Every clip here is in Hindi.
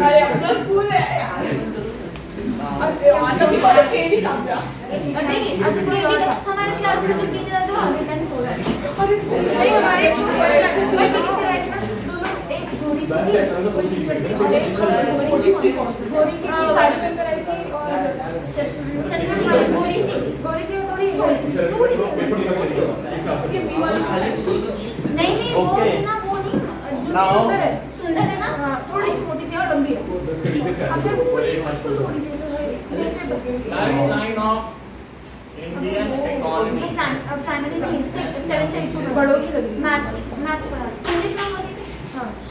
अरे अपना स्कूल है यार. अरे आता भी मला केली ताजा. नहीं असं हमारे क्लास में जो टीचर है तो हमें टेंस हो रहा है. अरे नहीं हमारे टीचर है दोनों एक थोड़ी सी गोरी सी साड़ी पहनकर आई थी और चश्मा गोरी सी थोड़ी ये बी वाली नहीं वो Okay. है ना वो नहीं जो Now. सुंदर है ना थोड़ी सी मोटी सी और लंबी है अपने पूरी थोड़ी सी ऐसे Line of Indian economy. Primary नहीं सेवन बड़ों की लगी. मैथ्स पढ़ा इंग्लिश में होती थी.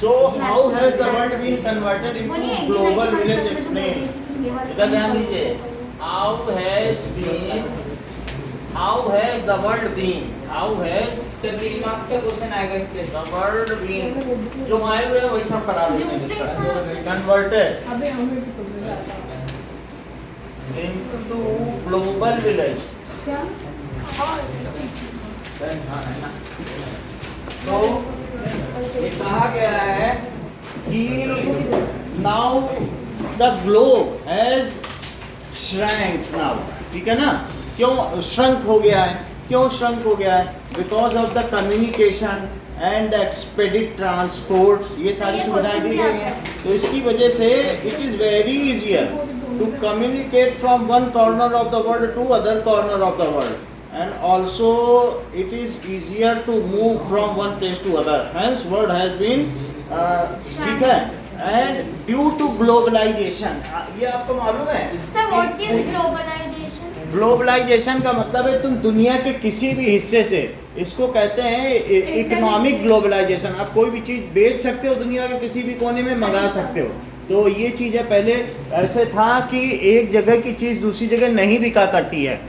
So how has the world been converted into global village? Explain. इधर ध्यान दीजिए. How has the world been? How has sir 3 marks का क्वेश्चन आएगा इससे. the world been? जो आए हुए हैं वही सब करा देंगे डिस्कस. Converted अबे हमें भी तो मिला था. into global village. क्या? तो ये कहा गया है कि now the globe has shrank now. ठीक है ना? क्यों shrunk हो गया है? क्यों shrunk हो गया है? Because of the communication and the expedite transport. ये सारी सुविधाएं दी गई हैं. तो इसकी वजह से it is very easier to communicate from one corner of the world to other corner of the world. And also it is easier to move from one place to other. Hence word has been ठीक है. And due to globalization, ये आपको मालूम है? Sir what is globalisation? Globalisation का मतलब है तुम दुनिया के किसी भी हिस्से से, इसको कहते हैं इकोनॉमिक ग्लोबलाइजेशन. आप कोई भी चीज़ बेच सकते हो, दुनिया के किसी भी कोने में मंगा सकते हो. तो ये चीज़ें पहले ऐसे था कि एक जगह की चीज़ दूसरी जगह नहीं बिका करती है.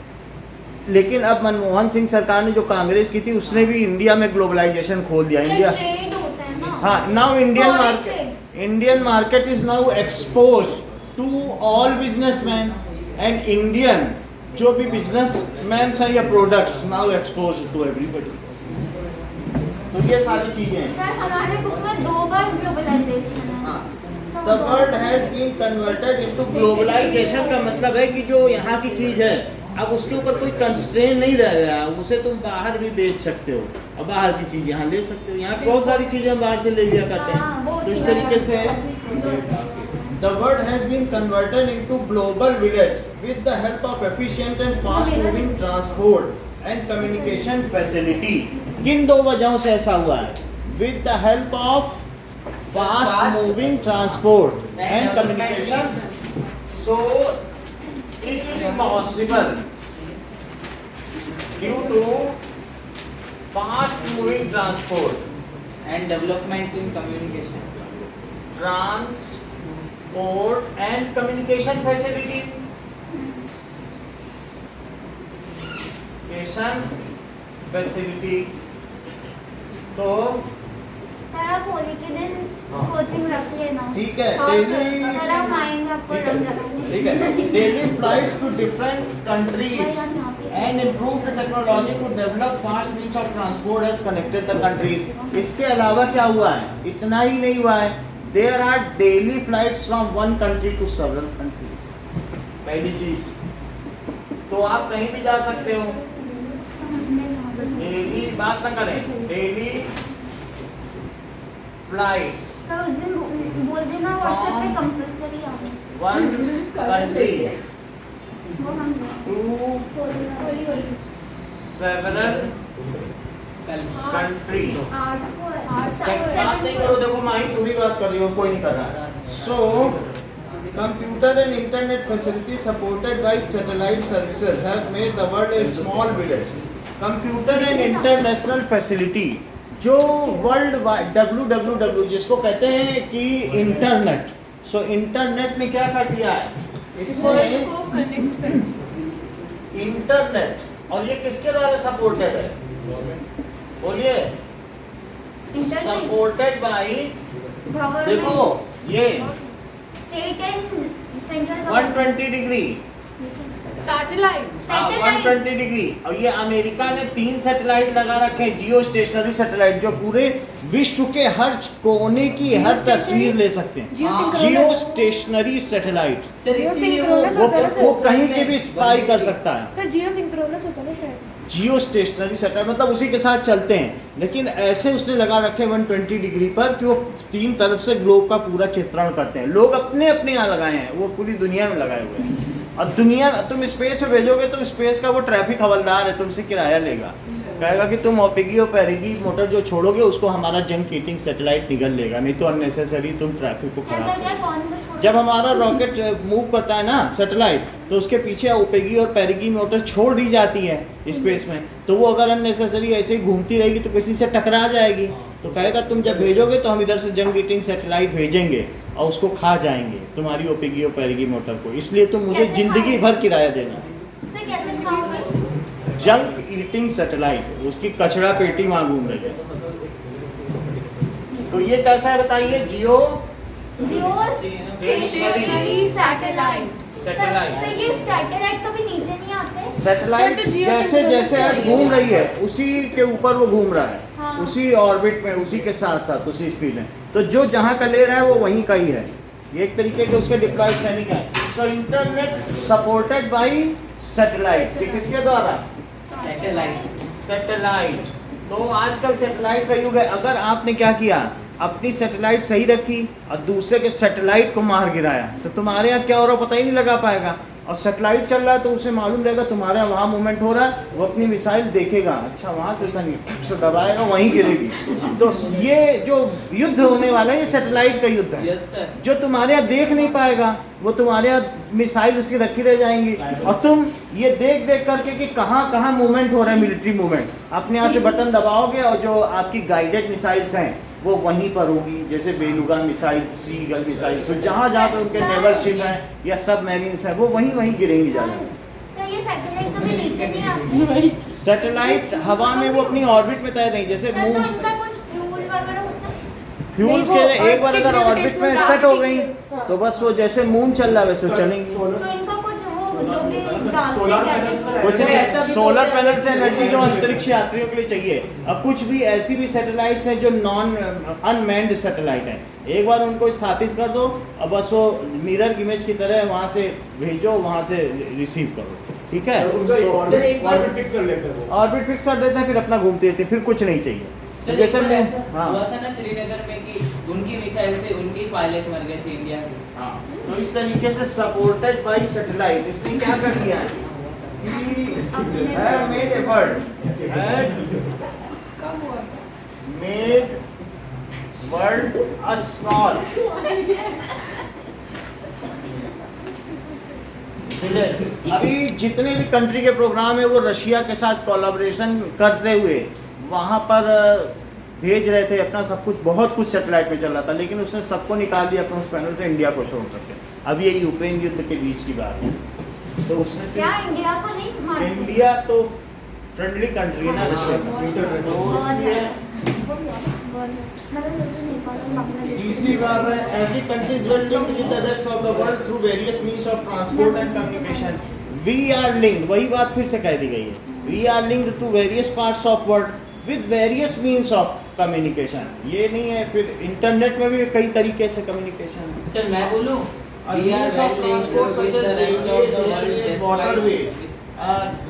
लेकिन अब मनमोहन सिंह सरकार ने जो कांग्रेस की थी उसने भी इंडिया में ग्लोबलाइजेशन खोल दिया. इंडिया ट्रेड होता है ना. हाँ, now Indian market is now expose to all businessman and Indian जो भी बिजनेसमैन हैं या products now expose to everybody. तो ये सारी चीजें हैं. सर हमारे बुक में 2 बार ग्लोबलाइजेशन है. हाँ, the world has been converted into globalisation का मतलब है कि जो यहाँ की चीज़ है अब उसके ऊपर कोई कंस्ट्रेन नहीं रह गया. उसे तुम बाहर भी बेच सकते हो और बाहर की चीज़ यहाँ ले सकते हो. यहाँ बहुत सारी चीज़ें हम बाहर से ले लिया करते हैं. तो इस तरीके से the world has been converted into global village with the help of efficient and fast moving transport and communication facility. किन 2 वजहों से ऐसा हुआ है? With the help of fast moving transport and communication. So it is possible due to fast moving transport and development in communication. transport and communication facility. तो सर आप होली के दिन कोचिंग रख लेना. ठीक है. सर हम आएंगे आपको रंग लगाने. ठीक है. Daily flights to different countries and improve the technology to develop fast means of transport has connected the countries. इसके अलावा क्या हुआ है? इतना ही नहीं हुआ है. There are daily flights from one country to several countries. पहली चीज तो आप कहीं भी जा सकते हो. डेली बात ना करें. डेली फ्लाइट्स सर उस दिन बोल देना व्हाट्सएप पे कंपलसरी आना. one country वो हम to होली several countries. बात नहीं करो. देखो माही तुम ही बात कर रही हो, कोई नहीं कर रहा. So computer and internet facilities supported by satellite services have made the world a small village. Computer and international facility जो वर्ल्ड वाइड WWW जिसको कहते हैं कि इंटरनेट. सो इंटरनेट ने क्या कर दिया है? इसने इंटरनेट और ये किसके द्वारा सपोर्टेड है? बोलिए. सपोर्टेड बाय देखो ये state and central 120 degree satellite. 120 degree. और ये अमेरिका ने 3 सैटेलाइट लगा रखे हैं, जियो स्टेशनरी सैटेलाइट, जो पूरे विश्व के हर कोने की हर तस्वीर ले सकते हैं। जियो स्टेशनरी सैटेलाइट, सर इसीलिए वो वो कहीं के भी स्पाई कर सकता है। सर जियो सिंक्रोनस होता है ना शायद। जियो स्टेशनरी सैटेलाइट मतलब उसी के साथ चलते हैं, लेकिन ऐसे उसने लगा रखे 120 डिग्री पर कि वो 3 तरफ से ग्लोब का पूरा चित्रण करते हैं। लोग अपने अपने यहाँ लगाए हैं, वो पूरी दुनिया में लगाए हुए हैं। और दुनिया तुम स्पेस में भेजोगे तो स्पेस का वो ट्रैफिक हवलदार है, तुमसे किराया लेगा, कहेगा कि तुम ओपेगी और पेरेगी मोटर जो छोड़ोगे उसको हमारा जंक ईटिंग सैटेलाइट निगल लेगा, नहीं तो अननेसेसरी तुम ट्रैफिक को खराब करोगे। जब हमारा रॉकेट मूव करता है ना सैटेलाइट, तो उसके पीछे ओपेगी और पेरेगी मोटर छोड़ दी जाती है स्पेस में, तो वो अगर अननेसेसरी ऐसे ही घूमती रहेगी तो किसी से टकरा जाएगी। तो कहेगा तुम जब भेजोगे तो हम इधर से जंक ईटिंग सैटेलाइट भेजेंगे और उसको खा जाएंगे तुम्हारी ओपेगी और पेरेगी मोटर को, इसलिए तुम मुझे जिंदगी भर किराया देना। जंक ईटिंग सैटेलाइट, उसकी कचरा पेटी वहां घूम रही है। तो ये कैसा है बताइए? जियो स्टेशनरी सैटेलाइट। सैटेलाइट। ये सैटेलाइट कभी नीचे नहीं आते? सैटेलाइट सर, तो जियो जैसे सिंक्रोनस जैसे अर्थ घूम रही है उसी के ऊपर वो घूम रहा है, हाँ। उसी ऑर्बिट में, उसी के साथ साथ उसी स्पीड में। तो जो जहाँ का ले रहा है वो वहीं का ही है। ये एक तरीके के उसके डिप्लॉयड सैनिक है। So internet supported by satellite. किसके द्वारा? सैटेलाइट। सैटेलाइट। तो आजकल सैटेलाइट का युग है। अगर आपने क्या किया, अपनी सैटेलाइट सही रखी और दूसरे के सैटेलाइट को मार गिराया, तो तुम्हारे यहाँ क्या हो रहा पता ही नहीं लगा पाएगा। और सैटेलाइट चल रहा है तो उसे मालूम रहेगा तुम्हारा वहाँ मूवमेंट हो रहा है, वो अपनी मिसाइल देखेगा, अच्छा वहाँ से सनी से दबाएगा, वहीं गिरेगी। तो ये जो युद्ध होने वाला है ये सैटेलाइट का युद्ध है। Yes sir. जो तुम्हारे यहाँ देख नहीं पाएगा वो तुम्हारे यहाँ मिसाइल उसकी रखी रह जाएंगी, और तुम ये देख देख करके कि कहाँ कहाँ मूवमेंट हो रहा है, मिलिट्री मूवमेंट, अपने यहाँ से बटन दबाओगे और जो आपकी गाइडेड मिसाइल्स हैं वो वहीं पर होगी। जैसे बेलुगा मिसाइल्स, सीगल मिसाइल्स, जहाँ जहाँ पे उनके नेवल शिप हैं या सब मैरिन्स हैं वो वहीं वहीं गिरेंगी ज़्यादा। सर ये सैटेलाइट कभी नीचे नहीं आते? सैटेलाइट हवा में वो अपनी ऑर्बिट में तय नहीं, जैसे सर तो मून इनका कुछ फ्यूल वगैरह होता है? फ्यूल नहीं, वो के एक बार अगर ऑर्बिट ऑर्बिट में में सेट हो गई तो बस वो जैसे मून चल रहा है वैसे चलेंगी। तो इनको कुछ वो जो भी डालते हैं गैजेट्स कुछ ऐसा नहीं, भी सोलर तो पैनल से एनर्जी जो अंतरिक्ष यात्रियों के लिए चाहिए। अब कुछ भी ऐसी भी सैटेलाइट्स हैं जो नॉन अनमैन्ड सैटेलाइट हैं, एक बार उनको स्थापित कर दो और बस वो मिरर इमेज की तरह वहाँ से भेजो, वहाँ से रिसीव करो, ठीक है। सर एक बार फिक्स कर लेते हैं वो। ऑर्बिट फिक्स कर देते हैं, फिर अपना घूमती रहती है, फिर कुछ नहीं चाहिए। सर जैसे एक बार ऐसा हाँ हुआ था ना श्रीनगर में कि उनकी मिसाइल से उनके पायलट मर गए थे इंडिया के। हाँ, तो इस तरीके से सपोर्टेड बाय सैटेलाइट इसने क्या कर दिया है कि have made a world, had made world a small village। अभी जितने भी कंट्री के प्रोग्राम है वो रशिया के साथ कोलैबोरेशन करते हुए वहाँ पर भेज रहे थे अपना सब कुछ, बहुत कुछ सैटेलाइट में चल रहा था, लेकिन उसने सबको निकाल दिया अपने उस पैनल से, इंडिया को छोड़ करके। अब ये यूक्रेन युद्ध के बीच की बात है, तो उसने क्या सिर्फ इंडिया को नहीं मारते? इंडिया तो फ्रेंडली कंट्री है ना रशिया का, तो इसलिए तीसरी बात है every country is well linked with the rest of the world through various means of transport and communication. We are linked, वही बात फिर से कह दी गई है, we are linked to various parts of world with various means of communication. ये नहीं है, फिर इंटरनेट में भी कई तरीके से कम्युनिकेशन है। सर मैं बोलूं Means of transport such as railways, airways, waterways,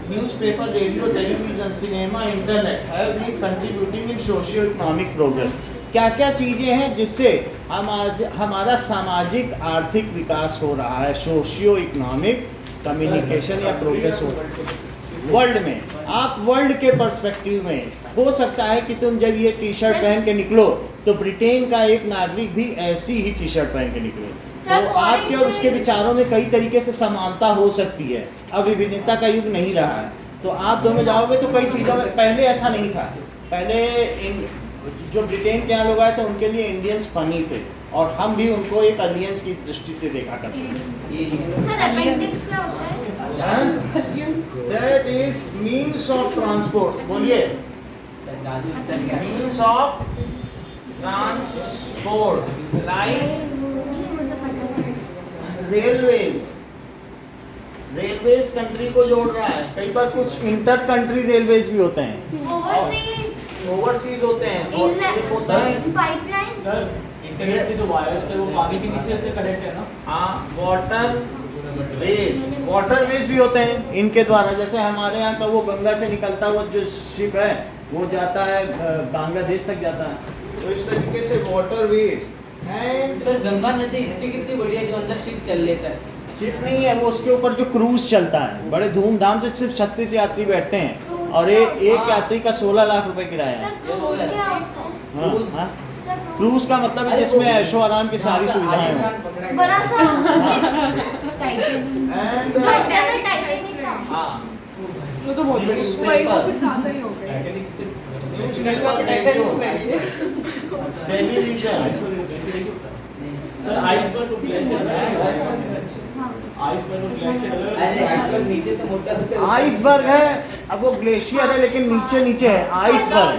newspaper, radio, television, cinema, internet have been contributing in socio-economic progress। क्या क्या चीज़ें हैं जिससे हमारा सामाजिक आर्थिक विकास हो रहा है, सोशियो इकोनॉमिक कम्युनिकेशन या प्रोग्रेस हो रहा है वर्ल्ड में। आप वर्ल्ड के पर्सपेक्टिव में हो सकता है कि तुम जब ये टी शर्ट पहन के निकलो तो ब्रिटेन का एक नागरिक भी ऐसी ही टी शर्ट पहन के निकले, तो आपके और उसके विचारों में कई तरीके से समानता हो सकती है। अब विभिन्नता का युग नहीं रहा है, तो आप दोनों जाओगे तो कई चीज़ों में, पहले ऐसा नहीं था। पहले जो ब्रिटेन के यहाँ लोग आए थे उनके लिए इंडियंस फनी थे, और हम भी उनको एक अलियंस की दृष्टि से देखा करते थे। सर अपेंडिक्स क्या होता है? That is means of transport. बोलिए, मीन्स ऑफ ट्रांसपोर्ट लाइक मुझे पता है। railways, रेलवेज कंट्री को जोड़ रहा है। कई बार कुछ इंटर कंट्री रेलवेज भी होते हैं, ओवरसीज ओवरसीज होते हैं, और एक होता है पाइपलाइंस। सर इंटरनेट के जो वायर्स है वो पानी के नीचे से कनेक्ट है ना। हाँ, वाटरवेज भी होते हैं इनके द्वारा। जैसे हमारे यहाँ का वो गंगा से निकलता हुआ जो शिप है वो जाता है बांग्लादेश तक जाता है, तो इस तरीके से वाटरवेज। एंड सर गंगा नदी इतनी कितनी बड़ी है जो अंदर शिप चल लेता है। शिप नहीं है वो, उसके ऊपर जो क्रूज चलता है बड़े धूमधाम से, सिर्फ 36 यात्री बैठते हैं और एक यात्री का 16 लाख रुपए किराया है। हाँ, हाँ। क्रूज का मतलब है जिसमें ऐशो आराम की सारी सुविधाएं हैं। बड़ा सा टाइटैनिक And, टाइटैनिक का हाँ, वो तो बहुत न्यूज़पेपर। वो कुछ ज्यादा ही हो गया। टाइटैनिक से newspaper, radio, television. Sir iceberg और ग्लेशियर आइसबर्ग और ग्लेशियर अरे आइसबर्ग नीचे से मोटा होता है। आइसबर्ग है, अब वो ग्लेशियर है लेकिन नीचे नीचे है आइसबर्ग।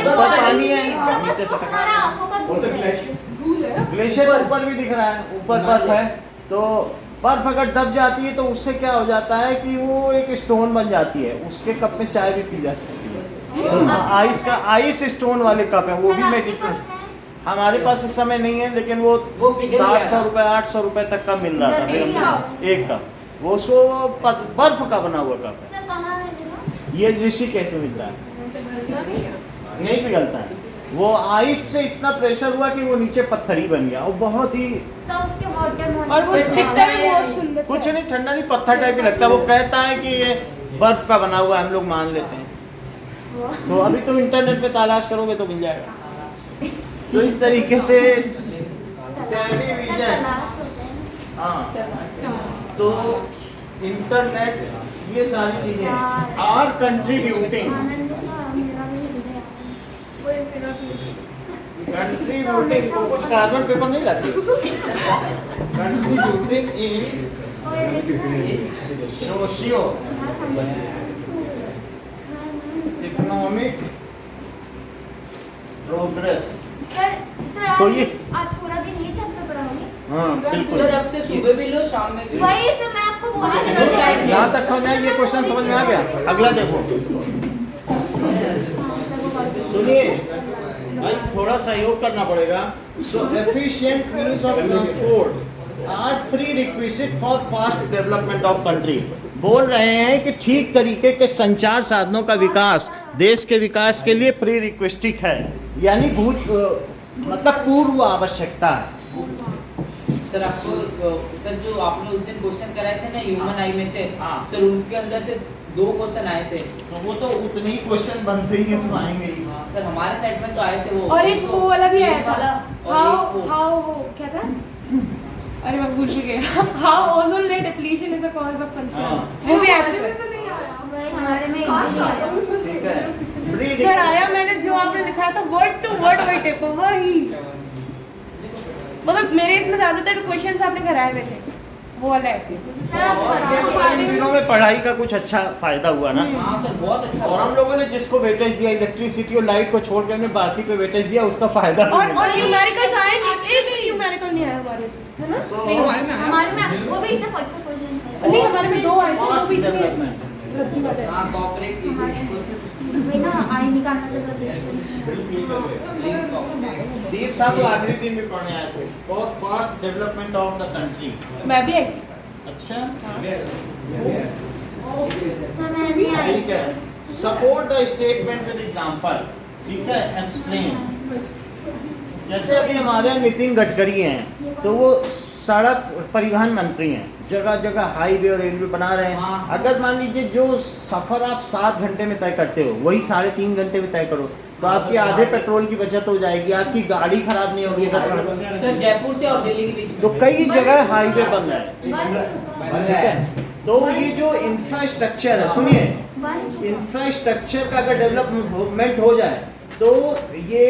ऊपर पानी है, नीचे से हमारा आंखों का और सर धूल है। ग्लेशियर भूल है। ग्लेशियर ऊपर भी दिख रहा है, ऊपर बर्फ है। तो बर्फ अगर दब जाती है तो उससे क्या हो जाता है कि वो एक स्टोन बन जाती है, उसके कप में चाय भी पी जा सकती है। तो आइस का आइस स्टोन वाले कप है, वो भी मेडिसिन। हमारे पास इस समय नहीं है लेकिन वो पिघल गया 700 रुपए 800 रुपए तक का मिल रहा था एक कप। वो सो बर्फ का बना हुआ कप सर कहाँ मिलेगा? है। ये ऋषिकेश में मिलता है, नहीं पिघलता है। वो आइस से इतना प्रेशर हुआ कि वो नीचे पत्थर ही बन गया, और बहुत ही सर उसके वाटर और वो दिखता भी बहुत सुंदर कुछ नहीं, ठंडा नहीं, पत्थर टाइप ही लगता है। वो कहता है कि ये बर्फ का बना हुआ है, हम लोग मान लेते हैं। तो अभी तुम इंटरनेट पे तलाश करोगे तो मिल जाएगा। तो इस तरीके से टेलीविजन, हाँ, तो इंटरनेट, ये सारी चीजें आर कंट्रीब्यूटिंग कंट्रीब्यूटिंग को कुछ कार्बन पेपर नहीं लाती, कंट्रीब्यूटिंग इन सोशियो इकोनॉमिक प्रोग्रेस। सर तो ये आज पूरा दिन ये चैप्टर पढ़ाओगे? हाँ बिल्कुल। सर अब से सुबह भी लो शाम में भी लो। वही से मैं आपको बोल रही थी। यहाँ तक समझ में आया, ये क्वेश्चन समझ में आ गया। अगला देखो, सुनिए भाई, थोड़ा सहयोग करना पड़ेगा। So efficient means of transport are prerequisite for fast development of country. बोल रहे हैं कि ठीक तरीके के संचार साधनों का विकास देश के विकास के लिए प्री रिक्वेस्टिक है, यानी मतलब पूर्व आवश्यकता है। सर आपको सर जो आपने उस दिन क्वेश्चन कराए थे ना ह्यूमन आई में से, हाँ। सर उसके अंदर से 2 क्वेश्चन आए थे। तो वो तो उतने ही क्वेश्चन बनते ही हैं, तो आएंगे ही। हाँ, सर हमारे साइड में तो आए थे वो। और एक वो वाला भी आया था, और हाउ वो क्या था? अरे मैं भूल भी गया। How ozone layer depletion is a cause of concern. वो भी आया था सर। तो नहीं आया हमारे में ठीक है, सर आया, मैंने जो आपने लिखाया था वर्ड टू वर्ड वही टेप वही, मतलब मेरे इसमें ज्यादातर क्वेश्चंस आपने कराए हुए थे, वो वाला आए थे। और इन दिनों में पढ़ाई का कुछ अच्छा फायदा हुआ ना। हाँ सर बहुत अच्छा और हम लोगों ने जिसको वेटेज दिया, इलेक्ट्रिसिटी और लाइट को छोड़ के हमने बाकी पे वेटेज दिया, उसका फायदा भी और मिला। न्यूमेरिकल्स आए नहीं, एक न्यूमेरिकल नहीं आया हमारे इसमें, है ना? नहीं हमारे में आया। हमारे में वो भी इतना फटफट क्वेश्चन नहीं हमारे में 2 आए थे, वो फास्ट भी इतने डेवलपमेंट। रद्दी वाले। हाँ कॉपरेट की क्वेश्चन वही ना आई निकालना था रेजिस्टेंस। Please cooperate. दीप साहब तो आखिरी दिन भी पढ़ने आए थे, for fast development of the country. मैं भी आई थी। अच्छा, सर मैं भी आई। ठीक है। Support the statement with example. ठीक है, एक्सप्लेन। जैसे अभी हमारे नितिन गडकरी हैं, तो वो सड़क परिवहन मंत्री हैं, जगह जगह हाईवे और रेलवे बना रहे हैं। हाँ। अगर मान लीजिए जो सफ़र आप 7 घंटे में तय करते हो वही 3.5 घंटे में तय करो, तो आपके आधे पेट्रोल की बचत हो जाएगी, आपकी गाड़ी खराब नहीं होगी अगर सड़क। सर जयपुर से और दिल्ली के बीच तो में कई जगह हाईवे बन रहा है, ठीक है। तो ये जो इंफ्रास्ट्रक्चर है, सुनिए, इंफ्रास्ट्रक्चर का अगर डेवलपमेंट हो जाए तो ये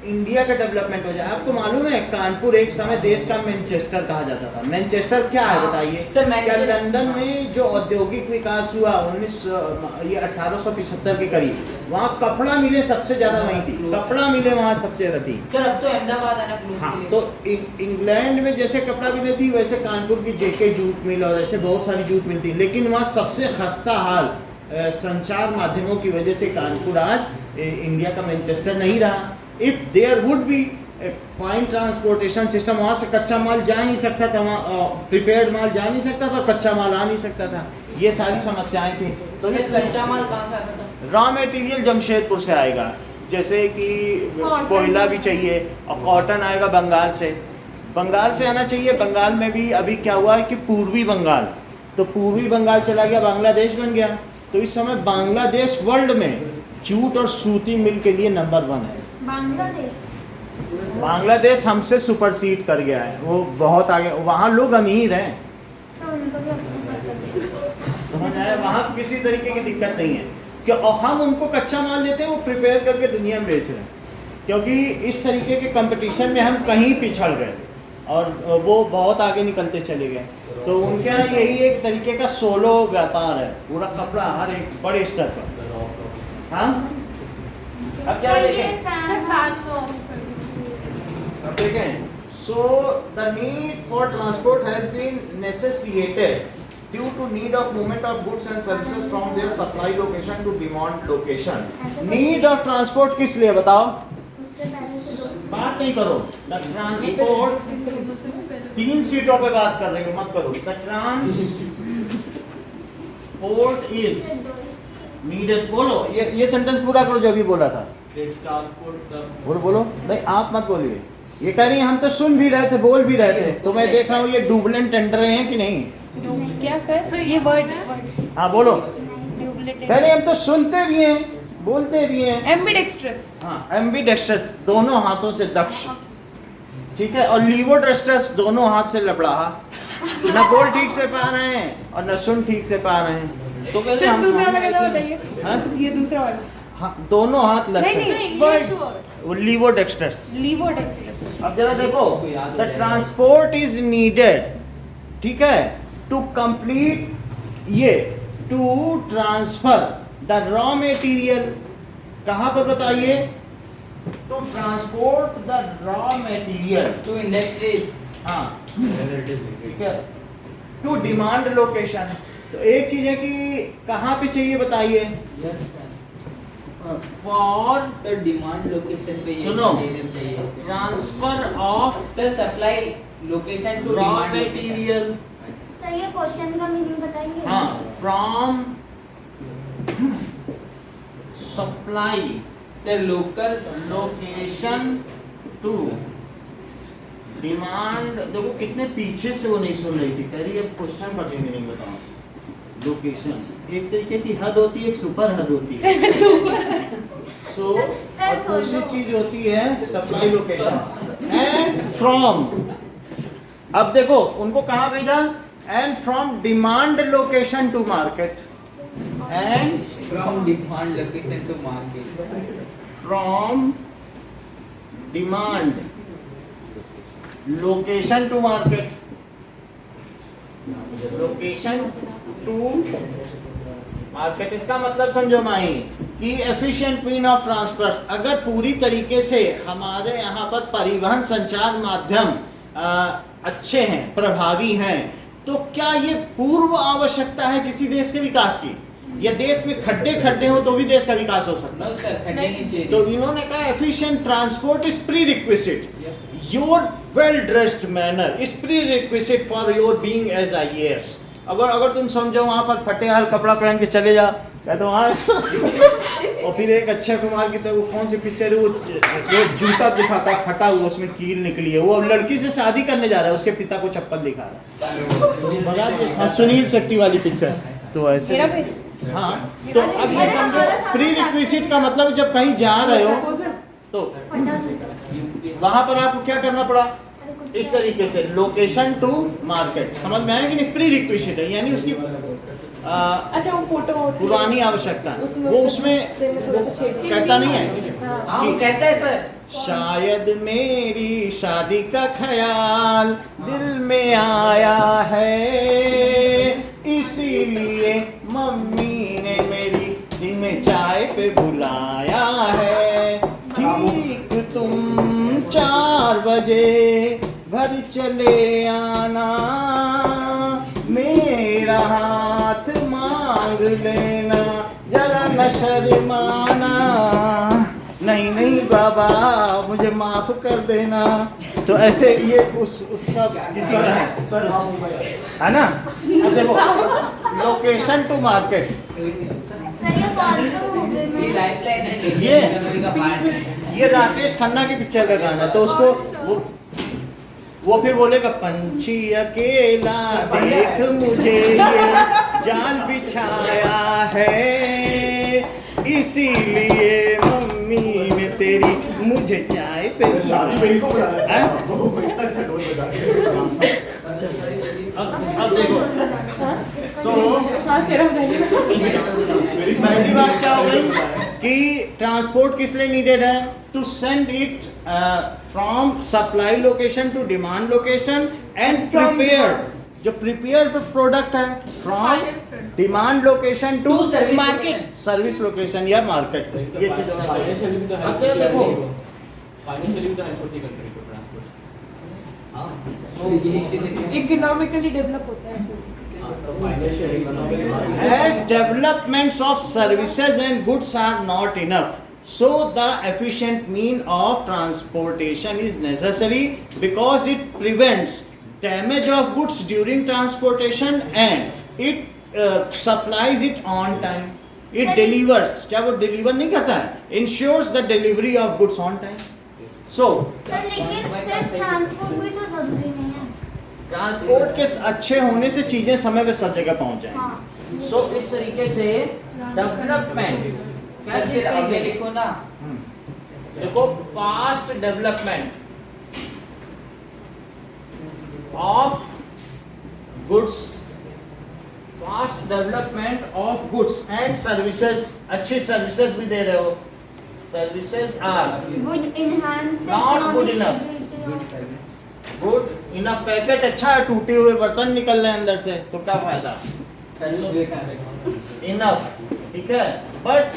इंडिया का डेवलपमेंट हो जाए। आपको मालूम है कानपुर एक समय देश का मैनचेस्टर कहा जाता था। मैनचेस्टर क्या है बताइए? सर, क्या मैनचेस्टर- लंदन में जो औद्योगिक विकास हुआ 1875 के करीब, वहाँ कपड़ा मिले सबसे ज्यादा वहीं थी, कपड़ा मिले वहाँ सबसे ज्यादा थी। सर अब तो अहमदाबाद है ना क्लूज हाँ, के लिए। तो इंग्लैंड में जैसे कपड़ा मिले थी वैसे कानपुर की जेके जूट मिल और ऐसे बहुत सारी जूट मिलती, लेकिन वहाँ सबसे खस्ता हाल संचार माध्यमों की वजह से कानपुर आज इंडिया का मैनचेस्टर नहीं रहा। If there would be fine transportation system, वहाँ से कच्चा माल जा नहीं सकता था, वहाँ प्रिपेयर्ड माल जा नहीं सकता था, कच्चा माल आ नहीं सकता था, ये सारी समस्याएं थी। तो सर, इसलिए कच्चा माल कहाँ से आता था? रॉ मटेरियल जमशेदपुर से आएगा, जैसे कि कोयला भी चाहिए, और कॉटन आएगा बंगाल से, बंगाल से आना चाहिए। बंगाल में भी अभी क्या हुआ है कि पूर्वी बंगाल, तो पूर्वी बंगाल चला गया, बांग्लादेश बन गया। तो इस समय बांग्लादेश वर्ल्ड में जूट और सूती मिल के लिए नंबर 1 है। बांग्लादेश हमसे सुपरसीड कर गया है, वो बहुत आगे, वहाँ लोग अमीर हैं, समझ आया? वहाँ किसी तरीके की दिक्कत नहीं है कि और हम उनको कच्चा माल देते हैं, वो प्रिपेयर करके दुनिया में बेच रहे हैं, क्योंकि इस तरीके के कंपटीशन में हम कहीं पिछड़ गए और वो बहुत आगे निकलते चले गए। तो उनके यहाँ यही एक तरीके का सोलो व्यापार है, पूरा कपड़ा हर एक बड़े स्तर पर। हाँ, अब क्या देखें? अब देखें, so the need for transport has been necessitated due to need of movement of goods and services from their supply location to demand location. Need of transport किस लिए बताओ? बात नहीं करो। The transport 3 सीटों पे बात कर रही हो, मत करो। The transport is needed। बोलो, ये सेंटेंस पूरा करो जो अभी बोला था। ट्रांसपोर्ट बोलो नहीं, आप मत बोलिए। ये कह रही हैं हम तो सुन भी रहे थे, बोल भी रहे थे, तो मैं देख रहा हूँ ये डुबलेंट टेंडर हैं कि नहीं। क्या सर? ये वर्ड हाँ बोलो। कह रही हम तो सुनते भी हैं, बोलते भी हैं। एम्बिडेक्स्ट्रस। हाँ, एम्बिडेक्स्ट्रस, दोनों हाथों से दक्ष, ठीक है, और लीवोडेक्स्ट्रस, दोनों हाथ से लपड़ाहा, न बोल ठीक से पा रहे हैं और न सुन ठीक से पा रहे हैं। तो कहते सर दूसरा वाला कैसा बताइए? हाँ? ये दूसरा वाला। हाँ, दोनों हाथ लपटे, नहीं वर्ड लीवोडेक्स्ट्रस। लीवोडेक्स्ट्रस। अब जरा देखो, द ट्रांसपोर्ट इज नीडेड, ठीक है, टू कंप्लीट ये, to transfer the raw material, कहाँ पर बताइए? To transport the raw material to industries. हाँ ठीक है, टू डिमांड लोकेशन। तो एक चीज है कि कहाँ पे चाहिए बताइए? Yes for sir, demand location पे ये सुनो, चाहिए। Transfer of sir, supply location to raw demand material, sir ये क्वेश्चन का मीनिंग बताएंगे? हाँ, from supply sir, local location to demand. देखो कितने पीछे से वो नहीं सुन रही थी, कह रही अब क्वेश्चन का मीनिंग बताओ। लोकेशन एक तरीके की हद होती है, एक सुपर हद होती है। सो और दूसरी चीज होती है सप्लाई लोकेशन एंड फ्रॉम। अब देखो उनको कहाँ भेजा? And from demand location to market, and from demand location to market, from demand location to market, location to market. इसका मतलब समझो माही कि एफिशिएंट मीन ऑफ ट्रांसफर, अगर पूरी तरीके से हमारे यहाँ पर परिवहन संचार माध्यम अच्छे हैं, प्रभावी हैं, तो क्या ये पूर्व आवश्यकता है किसी देश के विकास की? या देश में खड्डे खड्डे हो तो भी देश का विकास हो सकता है? नो सर, खड्डे नहीं चाहिए। तो इन्होंने कहा efficient transport is prerequisite, yes your well dressed manner is prerequisite for your being as IAS। अगर तुम समझो वहाँ पर फटे हाल कपड़ा पहन के चले जाओ, कहते वहाँ और फिर एक अक्षय कुमार की तो वो कौन सी पिक्चर है, वो जूता दिखाता है फटा हुआ, उसमें कील निकली है, वो अब लड़की से शादी करने जा रहा है, उसके पिता को चप्पल दिखा रहा है। हाँ, सुनील शेट्टी वाली पिक्चर। तो ऐसे मेरा भी हाँ, तो अब ये समझो प्री रिक्विजिट का मतलब जब कहीं जा रहे हो तो वहां पर आपको क्या करना पड़ा? इस तरीके से लोकेशन टू मार्केट, समझ में आया कि नहीं? प्री रिक्विजिट है, यानी उसकी अच्छा वो फोटो पुरानी आवश्यकता, वो उसमें कहता नहीं है। हाँ वो कहता है सर। शायद मेरी शादी का ख्याल दिल में आया है, इसीलिए मम्मी ने मेरी दिन में चाय पे बुलाया है। ठीक तुम 4 बजे घर चले आना, मेरा हाथ मांग लेना, जरा न शर्माना। नहीं नहीं बाबा मुझे माफ कर देना। तो ऐसे ये उसका किसी का है ना। अब देखो लोकेशन टू मार्केट, सर ये कौन सा मूवी में? ये लाइफलाइन है, ये फैमिली का पार्ट है। ये राकेश खन्ना की पिक्चर का गाना, तो उसको वो फिर बोलेगा पंछी अकेला देख मुझे ये जाल बिछाया है, इसीलिए मम्मी ने तेरी मुझे चाय पे बुलाया। अब देखो हाँ तेरा बताइए। पहली बात क्या हो गई कि ट्रांसपोर्ट किस लिए नीडेड है? To send it from supply location to demand location and prepare, जो प्रिपेयर प्रोडक्ट है from demand location to to service market. Service location या मार्केट। ये चीज होना चाहिए। फाइनेंशियली भी तो अब क्या देखो फाइनेंशियली भी तो हेल्प होती है कंट्री को ट्रांसपोर्ट। हाँ तो ये इकोनॉमिकली डेवलप होता है ऐसे। as developments of services and goods are not enough, so the efficient mean of transportation is necessary because it prevents damage of goods during transportation and it supplies it on time, it delivers, क्या वो deliver नहीं करता है, ensures the delivery of goods on time. So sir लेकिन सिर्फ ट्रांसपोर्ट भी तो जरूरी नहीं है। ट्रांसपोर्ट के अच्छे होने से चीजें समय पे सब जगह पहुंच जाएंगी। हाँ। सो इस तरीके से डेवलपमेंट क्या सर चीज फिर की आगे गई? लिखो ना। देखो fast development of goods, fast development of goods and services. अच्छी सर्विसेज भी दे रहे हो। Services are Would enhance the Not good economic enough. stability of- good enough. Packet अच्छा है, टूटे हुए बर्तन निकल रहे हैं अंदर से, तो क्या फायदा? सर्विस बेकार है। इनफ, ठीक है, but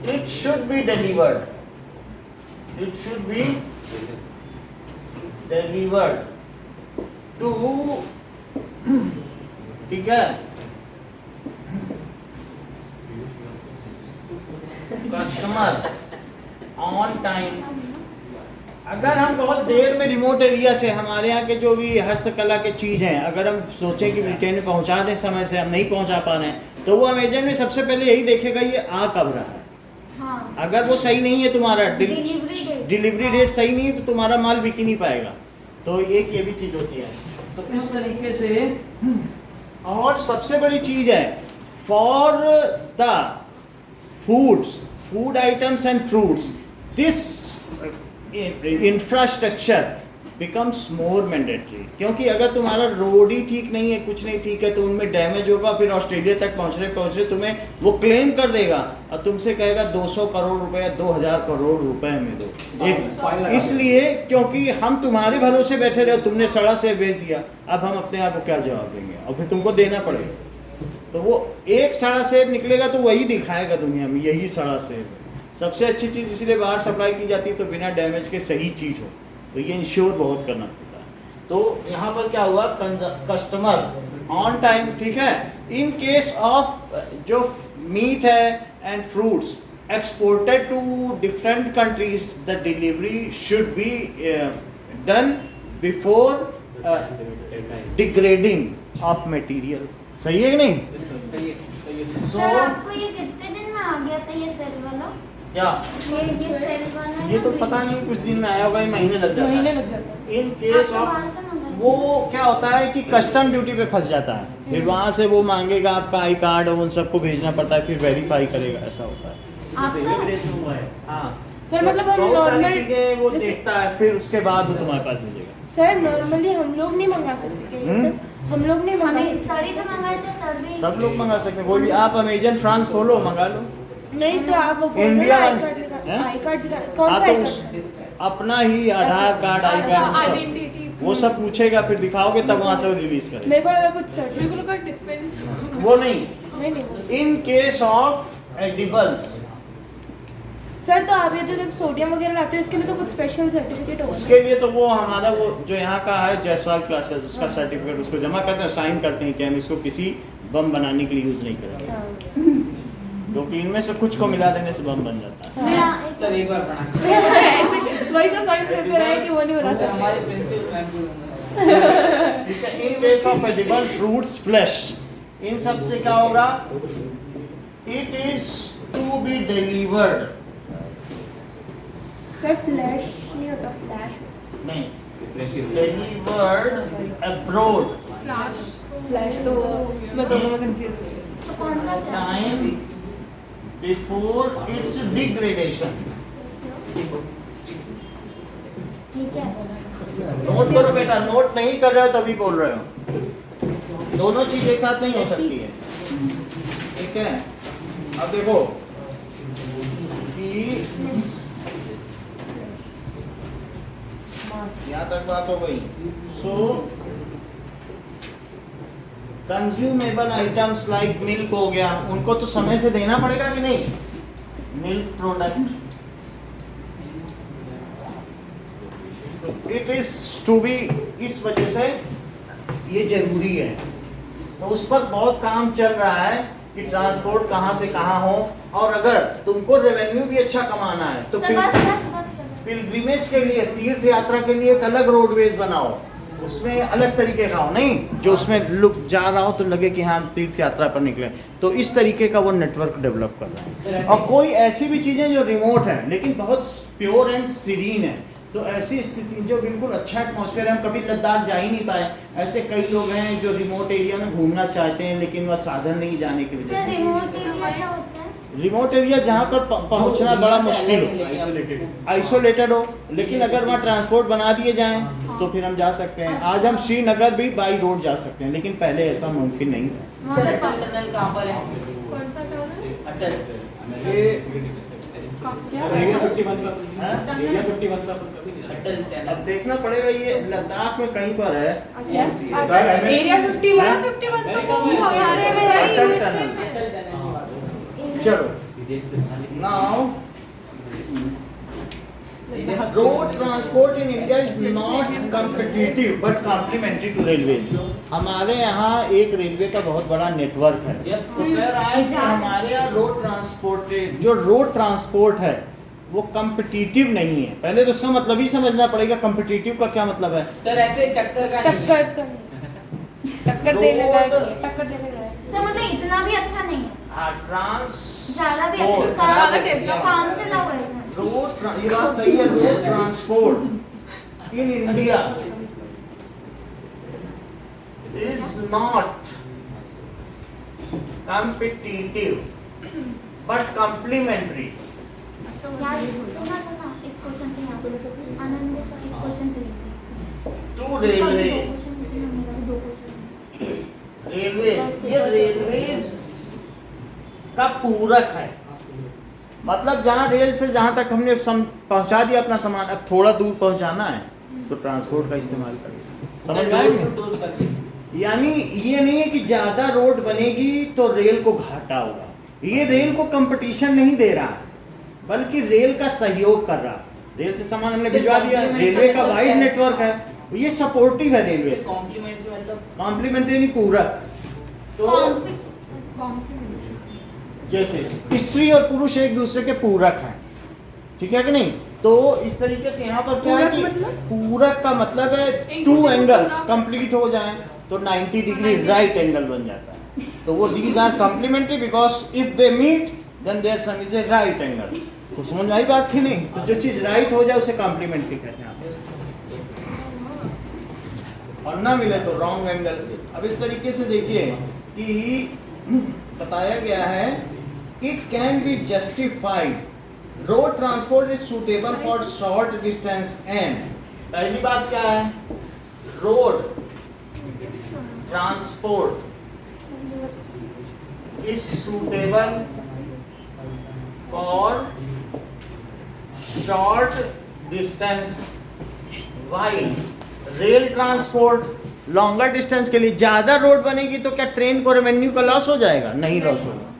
it should be delivered, it should be delivered to, ठीक है, कस्टमर ऑन टाइम। अगर हम बहुत देर में रिमोट एरिया से हमारे यहाँ के जो भी हस्तकला के चीज़ हैं, अगर हम सोचें कि ब्रिटेन में पहुँचा दें समय से, हम नहीं पहुँचा पा रहे हैं, तो वो अमेजन में सबसे पहले यही देखेगा ये आ कब रहा है। हाँ। अगर वो सही नहीं है, तुम्हारा Delivery डिलीवरी डेट सही नहीं है, तो तुम्हारा माल बिक ही नहीं पाएगा। तो एक ये भी चीज़ होती है। तो इस तरीके से, और सबसे बड़ी चीज़ है for the foods, food items and fruits, this infrastructure becomes more mandatory. क्योंकि अगर तुम्हारा रोड ही ठीक नहीं है, कुछ नहीं ठीक है, तो उनमें डैमेज होगा, फिर ऑस्ट्रेलिया तक पहुँच रहे तुम्हें वो क्लेम कर देगा और तुमसे कहेगा 200 करोड़ रुपए या 2000 करोड़ रुपए में दो। एक इसलिए क्योंकि हम तुम्हारे भरोसे बैठे रहे, तुमने सड़ा सेब बेच दिया, अब हम अपने आप को क्या जवाब देंगे, और फिर तुमको देना पड़ेगा। तो वो एक सड़ा सेब निकलेगा तो वही दिखाएगा दुनिया में, यही सड़ा सेब है। सबसे अच्छी चीज़ इसलिए बाहर सप्लाई की जाती है, तो बिना डैमेज के सही चीज़ हो, तो ये इंश्योर बहुत करना पड़ता है। तो यहाँ पर क्या हुआ, कस्टमर ऑन टाइम, ठीक है। इन केस ऑफ जो मीट है and fruits exported to different countries, the delivery should be done before degrading of material. सही है कि नहीं? सही है। सर आपको ये कितने दिन में आ गया था ये सेल वाला? क्या ये सेल वाला ये तो पता नहीं, कुछ दिन में आया होगा, ये महीने लग जाता महीने है। लग जाता है। इन केस आपको ऑफ वहाँ से मंगाया? वो क्या होता है कि कस्टम ड्यूटी पे फंस जाता है, फिर वहाँ से वो मांगेगा आपका आई कार्ड और उन सबको भेजना पड़ता है, फिर वेरीफाई करेगा, ऐसा होता है। आपका? हाँ सर मतलब हम बहुत सारी नॉर्मल, चीजें वो जैसे- देखता है, फिर उसके बाद वो तुम्हारे पास भेजेगा। सर नॉर्मली हम लोग नहीं मंगा सकते क्या ये सब? हम लोग नहीं मंगा हमें सकते। साड़ी तो मंगाए थे सर भी। सब लोग मंगा सकते हैं, कोई भी। आप अमेजन फ्रांस खोलो, मंगा लो। नहीं तो आप वो बोल इंडिया दो ना, वाले- आई कार्ड का। हैं? आई कार्ड कौन हाँ सा तो आई उस कार्ड? अपना ही आधार कार्ड आई अच्छा, कार्ड सब आइडेंटिटी वो सब पूछेगा, फिर दिखाओगे तब वहाँ से वो रिलीज करेगा। मेरे को लगा कुछ सर्टिफिकेट। बिल्कुल का डिफरेंस वो नहीं, नहीं इन केस ऑफ एडिबल्स, सर, तो आप ये जो जब सोडियम वगैरह लाते हो उसके लिए तो कुछ स्पेशल सर्टिफिकेट होगा उसके लिए तो वो हमारा वो जो यहाँ का है जायसवाल क्लासेस, उसका सर्टिफिकेट उसको जमा करते हैं, साइन करते हैं कि हम इसको किसी बम बनाने के लिए यूज नहीं करेंगे, हाँ। क्योंकि इनमें से कुछ को मिला देने से बम बन जाता है। हाँ। सर एक बार प्रणाम। ऐसे वही तो साइन कर रहा है कि वो नहीं हो रहा सर सर। हमारे प्रिंसिपल मैम को ठीक है, in case of edible fruits flesh, इन सब से क्या होगा, it is to be delivered, sir flesh नहीं होता, फ्लैश नहीं, डिलीवर्ड अब्रोड फ्लैश तो मैं दोनों में कंफ्यूज हो गई। तो कौन सा टाइम बिफोर इट्स डिग्रेडेशन। ठीक है नोट करो बेटा, नोट नहीं कर रहे हो तभी बोल रहे हो, दोनों चीज एक साथ नहीं हो सकती है, ठीक है। अब देखो कि यहाँ तक बात हो गई। सो कंज्यूमेबल आइटम्स लाइक मिल्क हो गया, उनको तो समय से देना पड़ेगा कि नहीं, milk product, it is to be, इस वजह से ये जरूरी है। तो उस पर बहुत काम चल रहा है कि ट्रांसपोर्ट कहाँ से कहाँ हो, और अगर तुमको रेवेन्यू भी अच्छा कमाना है तो सर बस पिलग्रिमेज के लिए, तीर्थ यात्रा के लिए एक अलग रोडवेज बनाओ, उसमें अलग तरीके का हो, नहीं जो उसमें लुक जा रहा हो तो लगे कि हाँ तीर्थ यात्रा पर निकले, तो इस तरीके का वो नेटवर्क डेवलप कर रहा है। और कोई ऐसी भी चीज़ें जो रिमोट है लेकिन बहुत प्योर एंड सीरीन है, तो ऐसी स्थिति जो बिल्कुल अच्छा एटमॉस्फेयर है, हम कभी लद्दाख जा ही नहीं पाए, ऐसे कई लोग हैं जो रिमोट एरिया में घूमना चाहते हैं लेकिन वह साधन नहीं जाने की वजह सर से। रिमोट एरिया क्या होता है? रिमोट एरिया जहाँ पर पहुँचना बड़ा मुश्किल हो, आइसोलेटेड हो, लेकिन अगर वहाँ ट्रांसपोर्ट बना दिए जाएं तो फिर हम जा सकते हैं। आज हम श्रीनगर भी बाई रोड जा सकते हैं, लेकिन पहले ऐसा मुमकिन नहीं था। सर अटल टनल कहाँ पर है? कौन सा टनल? अटल ये एरिया 51 का, हाँ? एरिया 51 का कभी नहीं अटल अब टनल देखना पड़ेगा, ये लद्दाख में कहीं पर है। सर, एरिया 51 हाँ? 51 तो अमेरिका वो में हमारे में है, अटल यूएसए टनल। में। अटल टनल की बात हो रही चलो विदेश से now, road transport in India is not competitive but complementary to railways. हमारे यहाँ एक रेलवे का बहुत बड़ा नेटवर्क है, Yes. तो कह रहा है कि हमारे यहाँ रोड ट्रांसपोर्ट, जो रोड ट्रांसपोर्ट है वो कॉम्पिटिटिव नहीं है। पहले तो इसका मतलब ही समझना पड़ेगा, कॉम्पिटिटिव का क्या मतलब है। सर ऐसे टक्कर का नहीं है। टक्कर देने का है, टक्कर देने का है। सर मतलब इतना भी अच्छा नहीं है, ज्यादा भी अच्छा ट्रांसपोर्ट, ज्यादा डेवलप काम चला हुआ है सर। रोड, ये बात सही है, road transport in India is not competitive but complementary यार सुना सुना इस क्वेश्चन से याद आनंद का इस क्वेश्चन से टू रेलवेज। दो क्वेश्चन रेलवेज, ये रेलवेज का पूरक है, मतलब जहाँ रेल से जहाँ तक हमने पहुँचा दिया अपना सामान, अब थोड़ा दूर पहुँचाना है तो ट्रांसपोर्ट का इस्तेमाल करें। समझ में आया? टूर सर्विस यानी ये नहीं है कि ज्यादा रोड बनेगी तो रेल को घाटा होगा, ये रेल को कंपटीशन नहीं दे रहा है बल्कि रेल का सहयोग कर रहा है। रेल से सामान हमने सिर्फ भिजवा दिया, complementary रेलवे का मतलब वाइड क्या है? नेटवर्क है, ये सपोर्टिव है रेलवे से, कॉम्प्लीमेंट्री मतलब कॉम्प्लीमेंट्री नहीं पूरक। तो जैसे स्त्री और पुरुष एक दूसरे के पूरक हैं, ठीक है कि नहीं, तो इस तरीके से यहाँ पर क्या है कि पूरक का मतलब है एक टू दूसरे को एंगल्स पूरक। कंप्लीट हो जाएं तो 90 डिग्री राइट एंगल बन जाता है। तो वो these are complementary because if they meet then there sum is a right angle. तो समझ में आई बात की नहीं? तो जो चीज राइट हो जाए उसे कॉम्प्लीमेंट्री कहते हैं, और ना मिले तो रॉन्ग एंगल। अब इस तरीके से देखिए कि बताया गया है it can be justified road transport is suitable for short distance and. पहली बात क्या है, road transport is suitable for short distance, while rail transport longer distance के लिए। ज्यादा रोड बनेगी तो क्या ट्रेन को रेवेन्यू का लॉस हो जाएगा? नहीं लॉस होगा।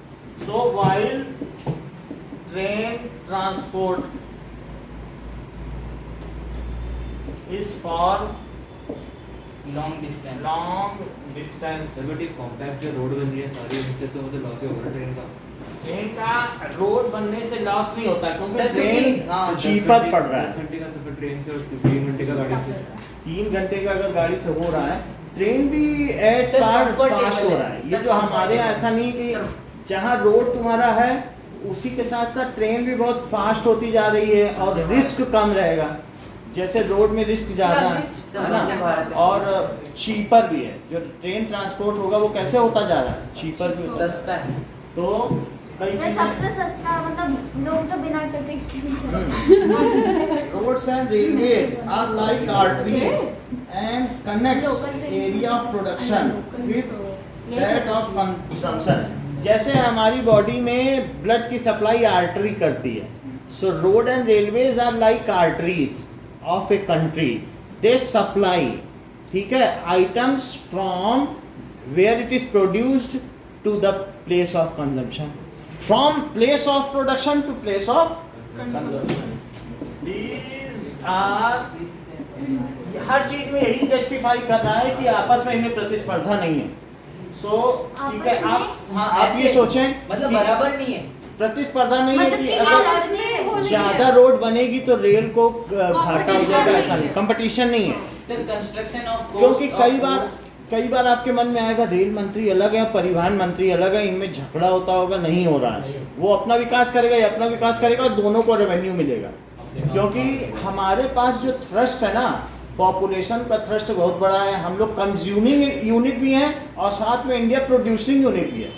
So while train transport is for long distance. Long distance. Sir but ये कॉम्पैक्ट जो रोड बन रही है सारी, उनसे तो मतलब लॉस ही होगा ट्रेन का। ट्रेन का रोड बनने से लॉस नहीं होता क्योंकि सर, ट्रेन हाँ, चीपर पड़ रहा 10 है। घंटे का सफर ट्रेन से और 3 घंटे का गाड़ी से। 3 घंटे का अगर गाड़ी से हो रहा है, ट्रेन भी एट सर, पार comfortable फास्ट हो है। रहा है। ये सर, जो हमारे यहाँ comfortable ऐसा नहीं कि जहाँ रोड तुम्हारा है उसी के साथ साथ ट्रेन भी बहुत फास्ट होती जा रही है और रिस्क कम रहेगा। जैसे रोड में रिस्क ज्यादा है ना, और चीपर भी है। जो ट्रेन ट्रांसपोर्ट होगा वो कैसे होता जा रहा है? चीपर भी होता है। सस्ता है। तो कई ये चीजें सबसे सस्ता मतलब लोग तो बिना टिकट के भी चले roads and railways are like arteries and connects area of production with that of consumption। जैसे हमारी बॉडी में ब्लड की सप्लाई आर्टरी करती है, so road and railways are like arteries of a country. They supply, ठीक है, items from where it is produced to the place of consumption, from place of production to place of consumption. These are हर चीज में यही जस्टिफाई कर रहा है कि आपस में इनमें प्रतिस्पर्धा नहीं है। सो ठीक है, हाँ, आप ये ऐसे- सोचें मतलब कि बराबर नहीं है। प्रतिस्पर्धा नहीं है मतलब कि कि अगर आपस में हो नहीं ज्यादा है। रोड बनेगी तो रेल को घाटा हो Competition जाएगा, नहीं ऐसा नहीं, है। कंपटीशन नहीं है। सर कंस्ट्रक्शन ऑफ क्योंकि कई बार आपके मन में आएगा रेल मंत्री अलग है, परिवहन मंत्री अलग है, इनमें झगड़ा होता होगा। नहीं हो रहा है, वो अपना विकास करेगा, ये अपना विकास करेगा और दोनों को रेवेन्यू मिलेगा। क्योंकि हमारे पास जो थ्रस्ट है ना, पॉपुलेशन का थ्रस्ट बहुत बड़ा है। हम लोग कंज्यूमिंग यूनिट भी हैं और साथ में इंडिया प्रोड्यूसिंग यूनिट भी है।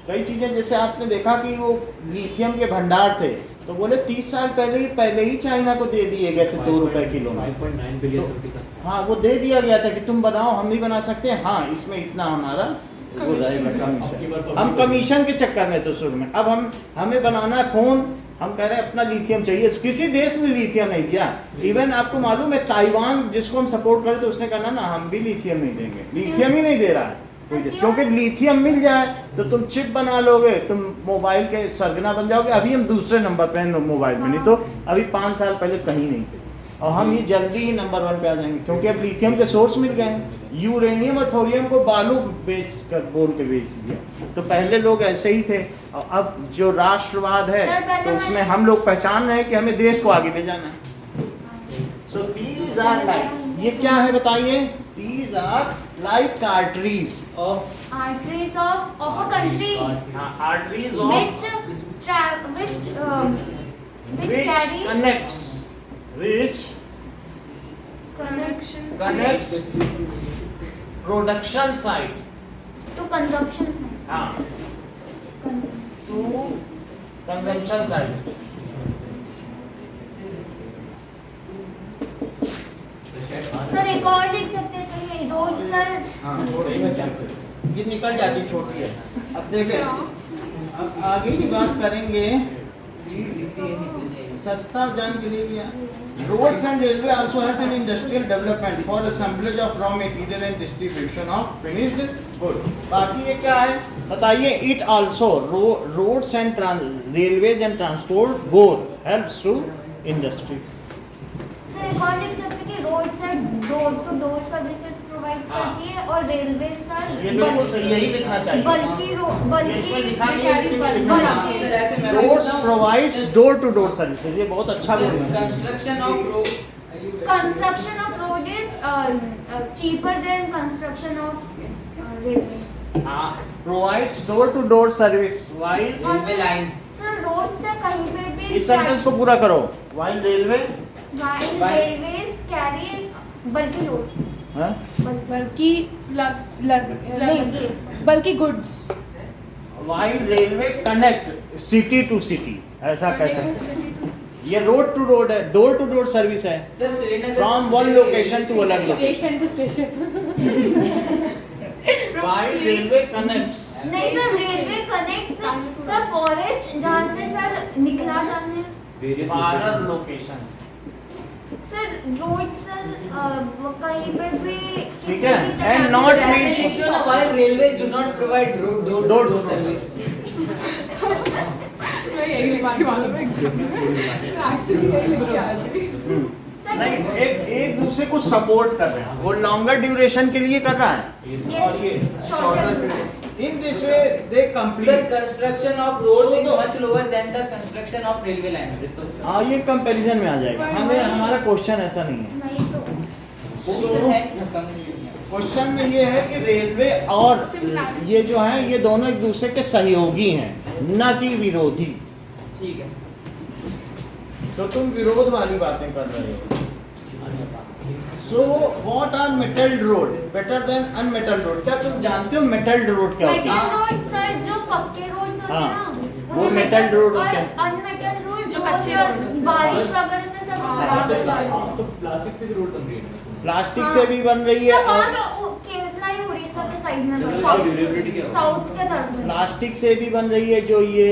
कई चीज़ें जैसे आपने देखा कि वो लिथियम के भंडार थे, तो बोले 30 साल पहले ही चाइना को दे दिए गए थे 2 रुपए किलो में। 5.9 बिलियन तो- समथिंग का। हाँ, वो दे दिया गया था कि तुम बनाओ, हम नहीं बना सकते। हाँ, इसमें इतना हमारा वो रहेगा कमीशन। हम कमीशन के चक्कर में तो शुरू में, अब हमें बनाना है फोन, हम कह रहे हैं अपना लिथियम चाहिए। किसी देश ने लिथियम नहीं दिया। इवन आपको मालूम है ताइवान जिसको हम सपोर्ट कर रहे थे, उसने कहा ना हम भी लिथियम नहीं देंगे, लिथियम ही नहीं दे रहा है कोई देश। क्योंकि लिथियम मिल जाए तो तुम चिप बना लोगे, तुम मोबाइल के सरगना बन जाओगे। अभी हम दूसरे नंबर पे हैं मोबाइल में, नहीं तो अभी 5 साल पहले कहीं नहीं थे। और हम ये जल्दी ही नंबर 1 पे आ जाएंगे क्योंकि अब लिथियम के सोर्स मिल गए हैं। यूरेनियम और थोरियम को बालू बेच कर बोल के बेच दिया। तो पहले लोग ऐसे ही थे, और अब जो राष्ट्रवाद है तो उसमें हम लोग पहचान रहे हैं कि हमें देश को आगे ले जाना है। सो दीज आर लाइक, ये क्या है बताइए? These are like arteries of arteries of a country arteries which which carry connects connects production site to consumption side. हाँ, to consumption site। सर एक और लिख सकते हैं कहीं रोज सर हाँ, ये निकल जाती छोटी है। अब देखें, अब आगे की बात करेंगे। सस्ता जन के लिए भी है। Roads and railway also help in industrial development for assemblage of raw material and distribution of finished good. बाकी ये क्या है बताइए? It also roads and railways and transport both helps to industry. Sir एक और लिख सकते हैं कि road sir door to door services provide करती है और रेलवे सर ये बिल्कुल सही, यही लिखना चाहिए। बल्कि इसमें लिखा नहीं है, carry लेकिन bulk- लिखना bulky- चाहिए। सर ऐसे मैं roads provides door to door services, ये बहुत अच्छा बोल रहे हैं। Construction of road construction of road is cheaper than construction of railway. Provides door to door service while. Railway lines. Sir road से कहीं पे भी इस सेंटेंस को पूरा करो। While railway railways carry bulky loads. हाँ? बल्कि नहीं, बल्कि goods. While railway connect city to city, ऐसा कह सकते हैं। ये रोड टू रोड है, डोर टू डोर सर्विस है, sir Srinagar from one location to अलग location. Station to station. While railway connects, नहीं sir railway connect sir forest जहाँ से सर निकला जाने Various 12 locations. Locations. Sir road sir कहीं पे भी ठीक है, किसी भी and जगह not पे- mean- ऐसे लिख दो ना, while railways do not provide door Door to to service. मैं यही लिखने वाला हूँ एग्जाम में, एक्चुअली यही लिख के आई थी। सर, नहीं, एक दूसरे को सपोर्ट कर रहे हैं। वो लॉन्गर ड्यूरेशन के लिए कर रहा है ये और ये shorter shorter. In this way they Sir, complete. construction of roads is So- much lower than the construction of railway lines. हाँ, ये कंपैरिजन में आ जाएगा। हमें हमारा क्वेश्चन ऐसा नहीं है। नहीं तो Question है कि समझ नहीं आया। क्वेश्चन में ये है कि रेलवे और ये जो है ये दोनों एक दूसरे के सहयोगी हैं, न कि विरोधी। ठीक है। तो तुम विरोध वाली बातें कर रहे हो। So what are metalled road better than unmetalled road? क्या तुम जानते हो मेटल्ड रोड क्या होती है? मेटल रोड सर जो पक्के रोड होते हैं हाँ, ना वो metal road होते हैं। अनमेटल रोड जो जो कच्चे सर road होते हैं। बारिश वगैरह से सब खराब हो जाते हैं। तो प्लास्टिक से भी रोड बन रही है ना? प्लास्टिक से भी बन रही है सर वहाँ और पे केरला ही उड़ीसा के साइड में चलो, साउथ इसकी durability क्या होगी? साउथ के तरफ में। प्लास्टिक से भी बन रही है। जो ये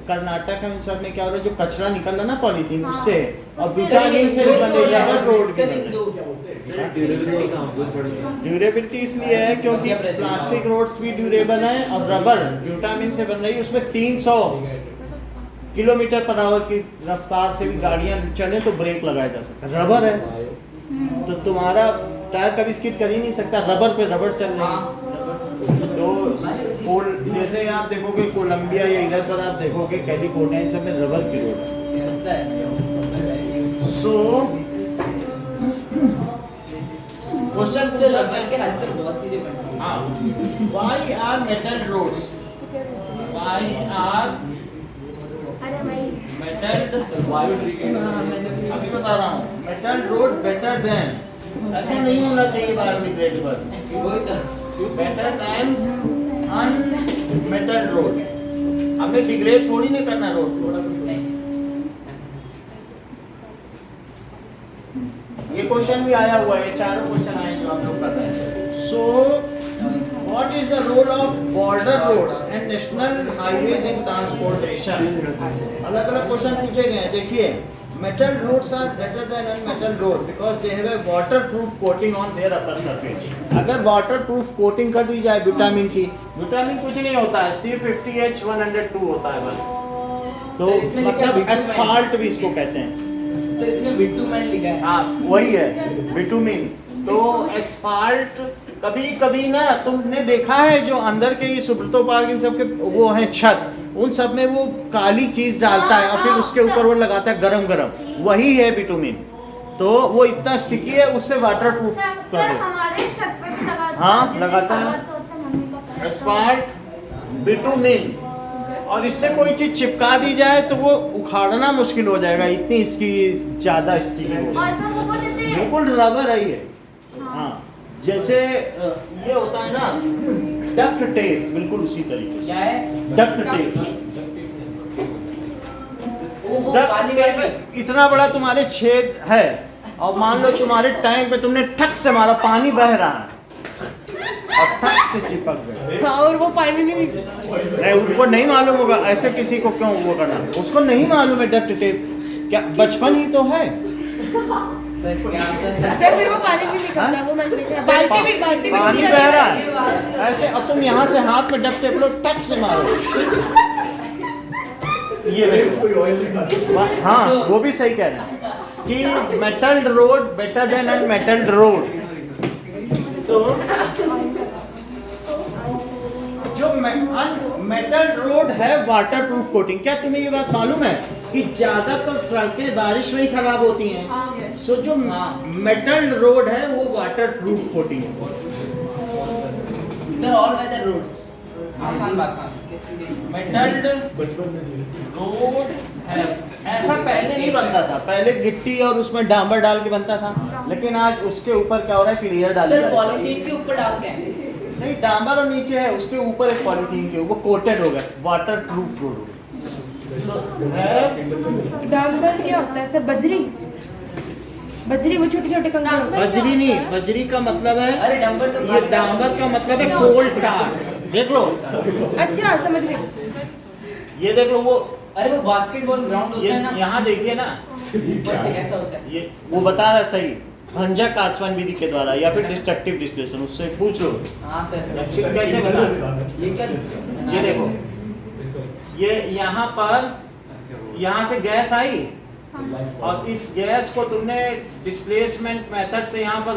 कर्नाटक इन सब में क्या हो रहा है, जो कचरा निकल रहा है ना पॉलीथीन, हाँ, उससे और उससे ब्यूटानिन से भी बन रही है। अगर रोड भी Sir, बन in रही दो है। ड्यूरेबिलिटी कहाँ होगी सड़क की? ड्यूरेबिलिटी इसलिए है क्योंकि मध्य प्रदेश। प्लास्टिक रोड्स भी ड्यूरेबल हैं और रबर ब्यूटामिन से बन रही है। उसमें 300 किलोमीटर पर आवर की रफ्तार से भी गाड़ियां चले तो ब्रेक लगाया जा सकता है। रबर है तो तुम्हारा टायर कभी स्किड कर ही नहीं सकता। रबर पे रबर चल रही है। तो जैसे आप देखोगे कोलंबिया या इधर पर आप देखोगे कैलिफोर्निया, इन सब में रबर की रोड है। Yes, sir. So question Sir, rubber के आजकल बहुत चीजें बन रही हैं। हाँ, why are metal roads? Why are अरे भाई मेटल? बायोडिग्रेडेबल। अभी बता रहा हूँ, मेटल रोड बेटर देन। ऐसा नहीं होना चाहिए बायोडिग्रेडेबल। वही तो। Better than unmetal road. हमें डिग्रेड थोड़ी नहीं करना रोड को। ये क्वेश्चन भी आया हुआ है, चारों क्वेश्चन आए जो आप लोग कर रहे हैं। So what is the role of border roads and national highways in transportation? अलग अलग क्वेश्चन पूछे गए हैं। देखिए, metal roads are better than unmetal road because they have a waterproof coating on their upper surface. अगर वाटरप्रूफ कोटिंग कर दी जाए विटामिन की, विटामिन कुछ नहीं होता है, C50H102 होता है बस। तो सर, इसमें लिखा है मतलब bitumen। एस्फाल्ट भी इसको कहते हैं। Sir, इसमें बिटुमेन लिखा है। हाँ, वही है बिटुमिन। तो एस्फाल्ट कभी कभी ना तुमने देखा है जो अंदर के ये सुब्रतो पार्क इन सब के वो है छत, उन सब में वो काली चीज डालता है और फिर उसके ऊपर वो लगाता है गरम गरम, वही है बिटुमिन। तो वो इतना स्टिकी है, उससे वाटर प्रूफ सर कर सर दो। हमारे छत पे भी लगाते हाँ, हैं, लगाता है। आवाज होता है, मम्मी का पैर। Asphalt bitumen. और इससे कोई चीज चिपका दी जाए तो वो उखाड़ना मुश्किल हो जाएगा, इतनी इसकी ज्यादा स्टिकी हो। और सर वो बहुत ऐसे बिल्कुल रबर है ये। हाँ। हाँ, जैसे ये होता है ना डक्ट टेप, बिल्कुल उसी तरीके से क्या है? Duct tape. वो डक्ट काली टेप वाली। में इतना बड़ा तुम्हारे छेद है और मान लो तुम्हारे टैंक पे तुमने ठक से मारा, पानी बह रहा है और ठक से चिपक गए। हाँ, और वो पानी नहीं नहीं, उनको नहीं मालूम होगा ऐसे किसी को क्यों वो करना, उसको नहीं मालूम है डक्ट टेप क्या, बचपन ही तो है। सर क्या सर फिर वो पानी नहीं निकलता, वो मैंने देखा है। बाल्टी भी पानी नहीं बह रहा निकलती। है ऐसे, और तुम यहाँ से हाथ में डक्ट टेप लो, टक से मारो। ये देखो, कोई ऑयल लगा। हाँ वो भी सही कह रहे हैं कि metalled road better than unmetalled road. तो जो मेटल्ड रोड है वाटर प्रूफ कोटिंग, क्या तुम्हें ये बात मालूम है कि ज्यादातर सड़कें बारिश में ही खराब होती हैं? सो जो मेटल्ड रोड है वो वाटर प्रूफ कोटिंग है। सर ऑल वेदर रोड्स आसान बासान मेटल्ड बचपन में जी। रोड है, ऐसा पहले नहीं बनता था। पहले गिट्टी और उसमें डांबर डाल के बनता था, लेकिन आज उसके ऊपर क्या हो रहा है, क्लियर डाल सर दिया है। पॉलीथीन के ऊपर डाल के नहीं, डांबर और नीचे है, उसके ऊपर एक पॉलीथीन के ऊपर कोटेड हो गया, वाटर प्रूफ रोड है। डांबर क्या होता है सर? बजरी, बजरी वो छोटे छोटे कंकड़ होते हैं। बजरी नहीं, बजरी का मतलब है, अरे डंबर तो ये डांबर का मतलब है कोल टार। देख लो, अच्छा समझ गई। ये देख लो, वो अरे वो बास्केटबॉल ग्राउंड होता ये है ना, यहाँ देखिए ना, ऊपर से कैसा होता है? ये वो बता रहा सही, भंजक आसवन विधि के द्वारा या फिर डिस्ट्रक्टिव डिस्टिलेशन, उससे पूछ लो। हाँ सर, एक्चुअली कैसे बता, ये क्या? ये देखो, ये यहाँ पर, यहाँ से गैस आई और इस गैस को तुमने डिस्प्लेसमेंट मेथड से यहाँ पर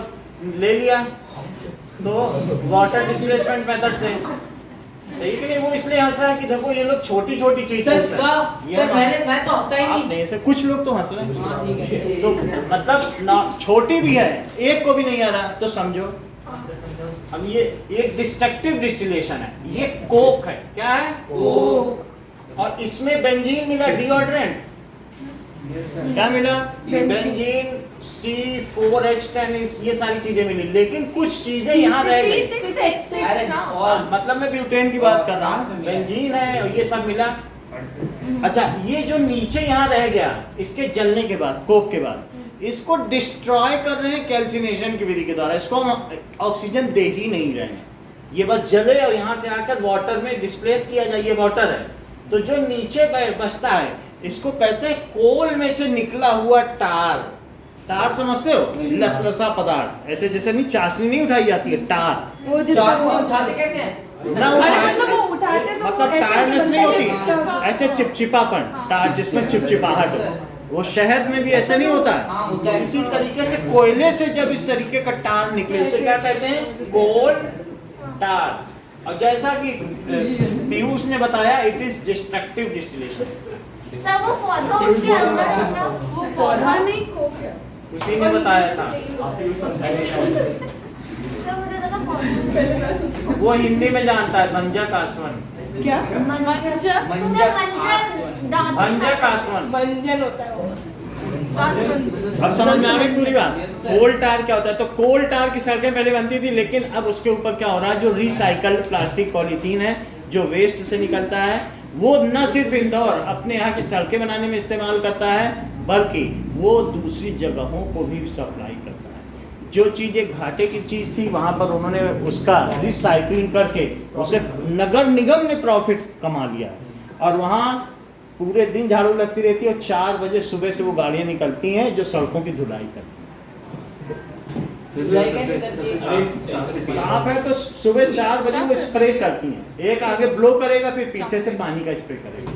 ले लिया, तो वाटर डिस्प्लेसमेंट मेथड से, सही कि नहीं? वो इसलिए हंस रहा है कि देखो ये लोग छोटी छोटी चीज सर पूछ रहे का, हैं। ये सर मैं तो हंसा ही आप नहीं। नहीं, ऐसे कुछ लोग तो हंस रहे हैं, हाँ ठीक है। तो मतलब ना छोटी भी है, एक को भी नहीं आ रहा तो समझो। अब ये डिस्ट्रक्टिव डिस्टिलेशन है, ये कोक है, क्या है? कोक। और इसमें बेंजीन मिला, डिओड्रेंट क्या मिला? बेंजीन, C4H10, ये सारी चीजें मिली, लेकिन कुछ चीजें यहाँ रह गई। अरे और मतलब मैं ब्यूटेन की बात कर रहा हूँ, बेंजीन है और ये सब मिला। अच्छा, ये जो नीचे यहाँ रह गया, इसके जलने के बाद, कोक के बाद, इसको डिस्ट्रॉय कर रहे हैं कैल्सिनेशन की विधि के द्वारा, इसको हम ऑक्सीजन दे ही नहीं रहे हैं, ये बस जले और यहाँ से आकर वाटर में डिस्प्लेस किया जाए, ये वाटर है। तो जो नीचे बचता है, इसको कहते हैं कोल में से निकला हुआ टार। टार समझते हो? लसलसा पदार्थ, ऐसे जैसे नहीं चाशनी नहीं उठाई जाती है, टार। वो जिसको चाशनी वो उठाते कैसे हैं? ना अरे उठाए, मतलब वो उठाते तो मतलब ऐसे टायरनेस नहीं बनता है, होती, चिपचिपा। ऐसे चिपचिपापन, टार जिसमें चिपचिपाहट हो, वो शहद में भी ऐसे नहीं होता हाँ, होता है। है। इसी तरीके से कोयले से जब इस तरीके का टार निकले, उसे क्या कहते हैं? कोल टार। और जैसा कि पीयूष ने बताया, it is destructive distillation. Sir वो पौधा उसके अंदर है ना, वो पौधा नहीं कोक है। उसी ने बताया था, आप भी समझाइए। सर मुझे लगा पौधा। वो हिंदी में जानता है, भंजक आसवन। क्या मंजर मंजर भंजक आसवन, मंजन होता है वो। अब समझ में आ गई पूरी बात? Yes, sir. कोल टार क्या होता है? तो कोल टार की सड़कें पहले बनती थी, लेकिन अब उसके ऊपर क्या हो रहा है, जो रिसाइकल्ड प्लास्टिक पॉलीथीन है, जो वेस्ट से निकलता है, वो न सिर्फ इंदौर अपने यहाँ की सड़कें बनाने में इस्तेमाल करता है, बल्कि वो दूसरी जगहों को भी सप्लाई करता है। जो चीज़ एक घाटे की चीज़ थी, वहाँ पर उन्होंने उसका रिसाइकलिंग करके उसे नगर निगम ने प्रॉफिट कमा लिया है, और वहाँ पूरे दिन झाड़ू लगती रहती है, और 4 बजे सुबह से वो गाड़ियाँ निकलती हैं जो सड़कों की धुलाई करती धुलाई कैसे करती है? हैं। साफ है तो सुबह 4 बजे वो स्प्रे करती हैं, एक आगे ब्लो करेगा, फिर पीछे से पानी का स्प्रे करेगा,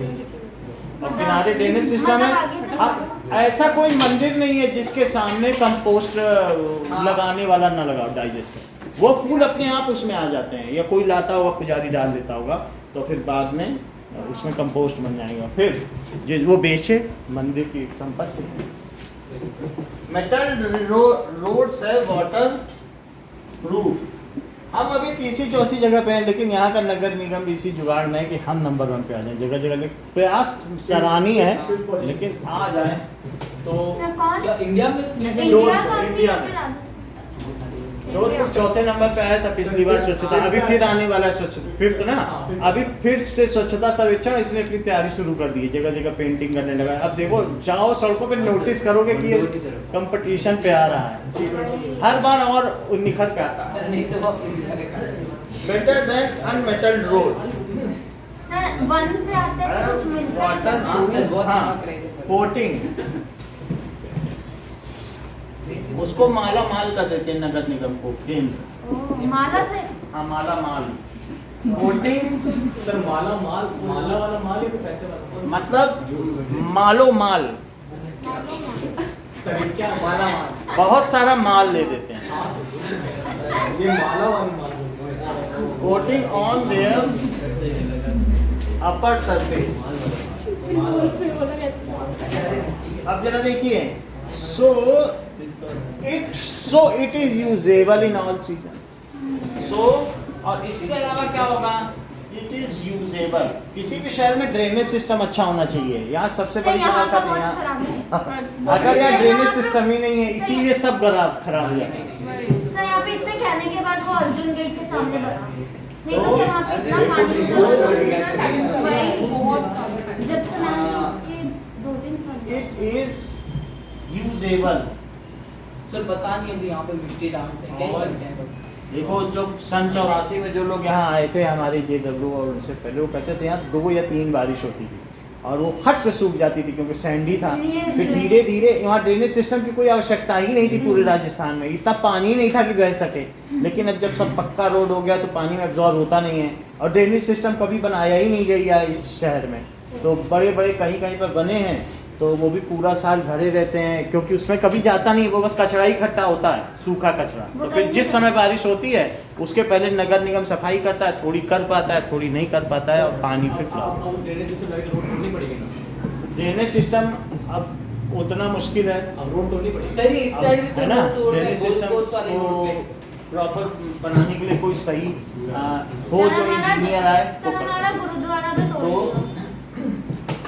और किनारे ड्रेनेज सिस्टम है। अब ऐसा कोई मंदिर नहीं है जिसके सामने कंपोस्ट लगाने वाला ना लगाओ, डाइजेस्टर, वो फूल अपने आप उसमें आ जाते हैं, या कोई लाता होगा, पुजारी डाल देता होगा, तो फिर बाद में उसमें कंपोस्ट बन जाएगा, फिर जो वो बेचे, मंदिर की एक संपत्ति है। मेटल रोड्स है वाटर प्रूफ। हम अभी तीसरी चौथी जगह पे हैं, लेकिन यहाँ का नगर निगम भी इसी जुगाड़ में है कि हम नंबर 1 पे आ जाएं। जगह जगह प्रयास सराहनीय है, लेकिन आ जाए तो कौन? क्या इंडिया में? इंडिया में जोधपुर चौथे नंबर पे आया था पिछली बार स्वच्छता, अभी फिर आने वाला है स्वच्छता, 5th ना, अभी फिर से स्वच्छता सर्वेक्षण, इसने अपनी तैयारी शुरू कर दी है, जगह जगह पेंटिंग करने लगा है। अब देखो, जाओ सड़कों पे नोटिस करोगे कि ये कंपटीशन पे आ रहा है, हर बार और निखर के आता है। सर नहीं तो वो इंडिया के कारण। Better than unmetalled road, sir 1 पे आते हैं तो कुछ मिलता है। वाटर हाँ, सर, बहुत हाँ, चमक रहे थे। कोटिंग, उसको माला माल कर देते हैं नगर निगम को, केंद्र। ओह, माला से हाँ, माला माल, कोटिंग सर माला वाला माल या फिर पैसे वाला? मतलब मालो माल, सर ये क्या माला माल? बहुत सारा माल ले देते हैं। ये माला वाली माल बोलते हैं। Coating on their upper surface. अब जरा देखिए, so it is usable in all seasons. So और इसके अलावा क्या होगा, इट इज यूजेबल। किसी भी शहर में ड्रेनेज सिस्टम अच्छा होना चाहिए। यहाँ सबसे बड़ी यहाँ दिक्कत बहुत यहाँ, खराब है। अगर यहाँ ड्रेनेज सिस्टम ही नहीं है, इसीलिए सब खराब हो जाता है। सर यहाँ पे इतने कहने के बाद वो अर्जुन गेट के सामने बना, नहीं तो तो- सर वहाँ पे इतना पानी जब से मैंने उसके 2-3 साल इट इज यूजेबल। सर पता नहीं अभी यहाँ पे मिट्टी डालते हैं, क्या ही और- करते हैं लोग। देखो, जो सन 84 में जो लोग यहाँ आए थे हमारे JW, और उनसे पहले, वो कहते थे यहाँ 2 या 3 बारिश होती थी, और वो फट से सूख जाती थी क्योंकि सैंडी था। इसलिए फिर ड्रेन- धीरे धीरे यहाँ ड्रेनेज सिस्टम की कोई आवश्यकता ही नहीं थी पूरे राजस्थान में, इतना पानी नहीं था कि बह सके। लेकिन अब जब सब पक्का रोड हो गया तो पानी में एब्जॉर्ब होता नहीं है, और ड्रेनेज सिस्टम कभी बनाया ही नहीं गया इस शहर में। तो बड़े बड़े कहीं कहीं पर बने हैं तो वो भी पूरा साल भरे रहते हैं, क्योंकि उसमें कभी जाता नहीं, वो बस कचरा ही इकट्ठा होता है, सूखा कचरा। वो तो फिर कहीं जिस नहीं समय बारिश होती है उसके पहले नगर निगम सफाई करता है, थोड़ी कर पाता है, थोड़ी नहीं कर पाता है, और पानी फिर अब ड्रेनेज सिस्टम लगे रोड तोड़नी पड़ेगी ना, ड्रेनेज सिस्टम अब उतना मुश्किल है, अब रोड तोड़नी पड़ेगी। सर ये इस साइड भी है तो ना, रोड तोड़ रहे ड्रेनेज हैं, सिस्टम गोल कोस्ट वाले रोड पे। प्रॉपर बनाने के लिए कोई सही हो जो इंजीनियर आए सर तो कर हमारा सकते। गुरुद्वारा भी तोड़ तो दिया।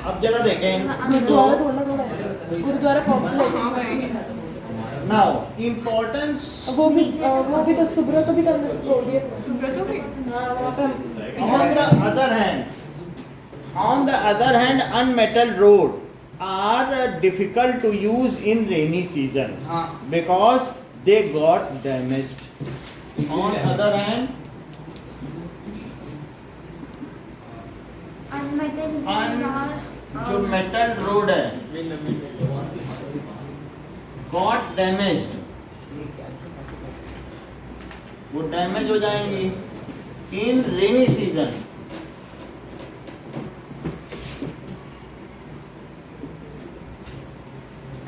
अब जरा देखें गुरुद्वारा थोड़ा थोड़ा है, गुरुद्वारा कॉम्प्लेक्स। नाउ इम्पोर्टेंस वो भी तो सुब्रत भी तो हमने तोड़ दिया। सुब्रतो भी हाँ वहाँ पे हम- on the other hand unmetalled road are difficult to use in rainy season हाँ because they got damaged. On other hand जो मेटल रोड है got damaged, वो डैमेज हो जाएंगी in rainy season.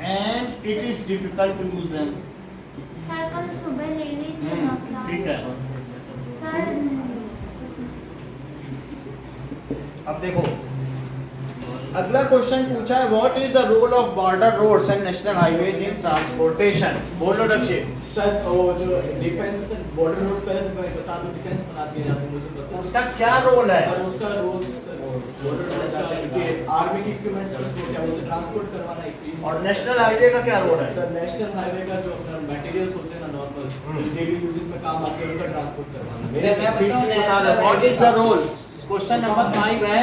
And it is difficult to use them. Sir कल सुबह ले लीजिए मसला। ठीक है। सर अब देखो अगला क्वेश्चन पूछा है what is the role of border roads and national highways in transportation. बोलो रक्षित। सर वो जो डिफेंस बॉर्डर रोड पहले तो मैं बता दूं डिफेंस बना दिया जाता है, मुझे पता है। उसका क्या रोल है? सर उसका रोल बॉर्डर रोड का आर्मी की इक्विपमेंट्स उसको क्या बोलते हैं ट्रांसपोर्ट करवाना है। और नेशनल हाईवे का क्या रोल है? सर नेशनल हाईवे का जो अपना मटेरियल्स होते हैं ना नॉर्मल जो डेली यूजेस में काम आते हैं उनका ट्रांसपोर्ट करवाना। सर मैं बताऊं what is the role? Question number 5 है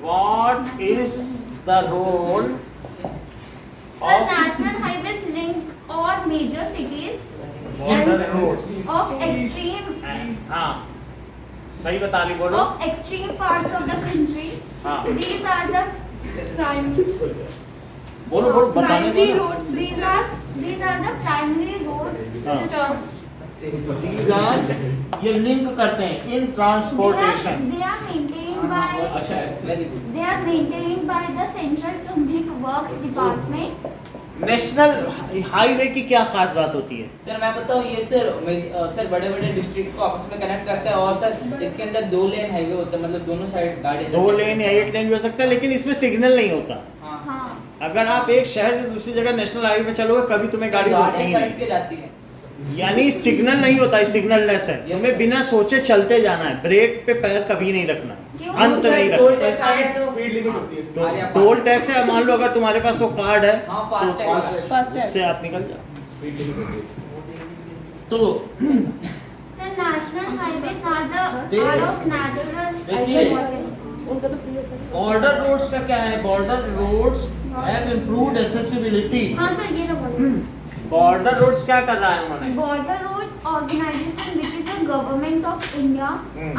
what is the role sir national highways link और major cities border roads of extreme हाँ सही बता रही, बोलो। of extreme parts of the country. हाँ। These are the बोलो बोलो बताने primary दो ना। road these system. are the primary road हाँ। systems. These are ये लिंक करते हैं इन transportation. They are maintained by अच्छा है very good. they are maintained by the Central Public Works Department. National highway की क्या खास बात होती है? सर मैं बताऊं ये सर बड़े बड़े डिस्ट्रिक्ट को आपस में कनेक्ट करता है, और सर इसके अंदर 2 लेन हाईवे होता है, मतलब दोनों साइड गाड़ी 2 लेन या 1 लेन भी हो सकता है, लेकिन इसमें सिग्नल नहीं होता। हाँ हाँ। अगर आप एक शहर से दूसरी जगह नेशनल हाईवे पे चलोगे कभी तुम्हें गाड़ी रोकनी ही साइड नहीं, के जाती है। यानी सिग्नल नहीं होता है, सिग्नललेस है। Yes, तुम्हें sir. बिना सोचे चलते जाना है, ब्रेक पे पैर कभी नहीं रखना, क्यों? अंत नहीं टोल रखना। टैक्स आ गया तो स्पीड लिमिट होती है इसमें। अरे आप- टोल टैक्स है, मान लो अगर तुम्हारे पास वो कार्ड है हाँ, फास्ट टैग। Fast tag. उससे आप निकल जाओ। स्पीड लिमिट होती है। तो Sir, national highways are They- of natural देखिए उनका तो फ्री होता है। बॉर्डर रोड्स का क्या है? Border roads have improved accessibility. हाँ सर ये तो बोलो। बॉर्डर रोड्स क्या कर रहा है उन्होंने? Border Roads Organization, which is a government of India,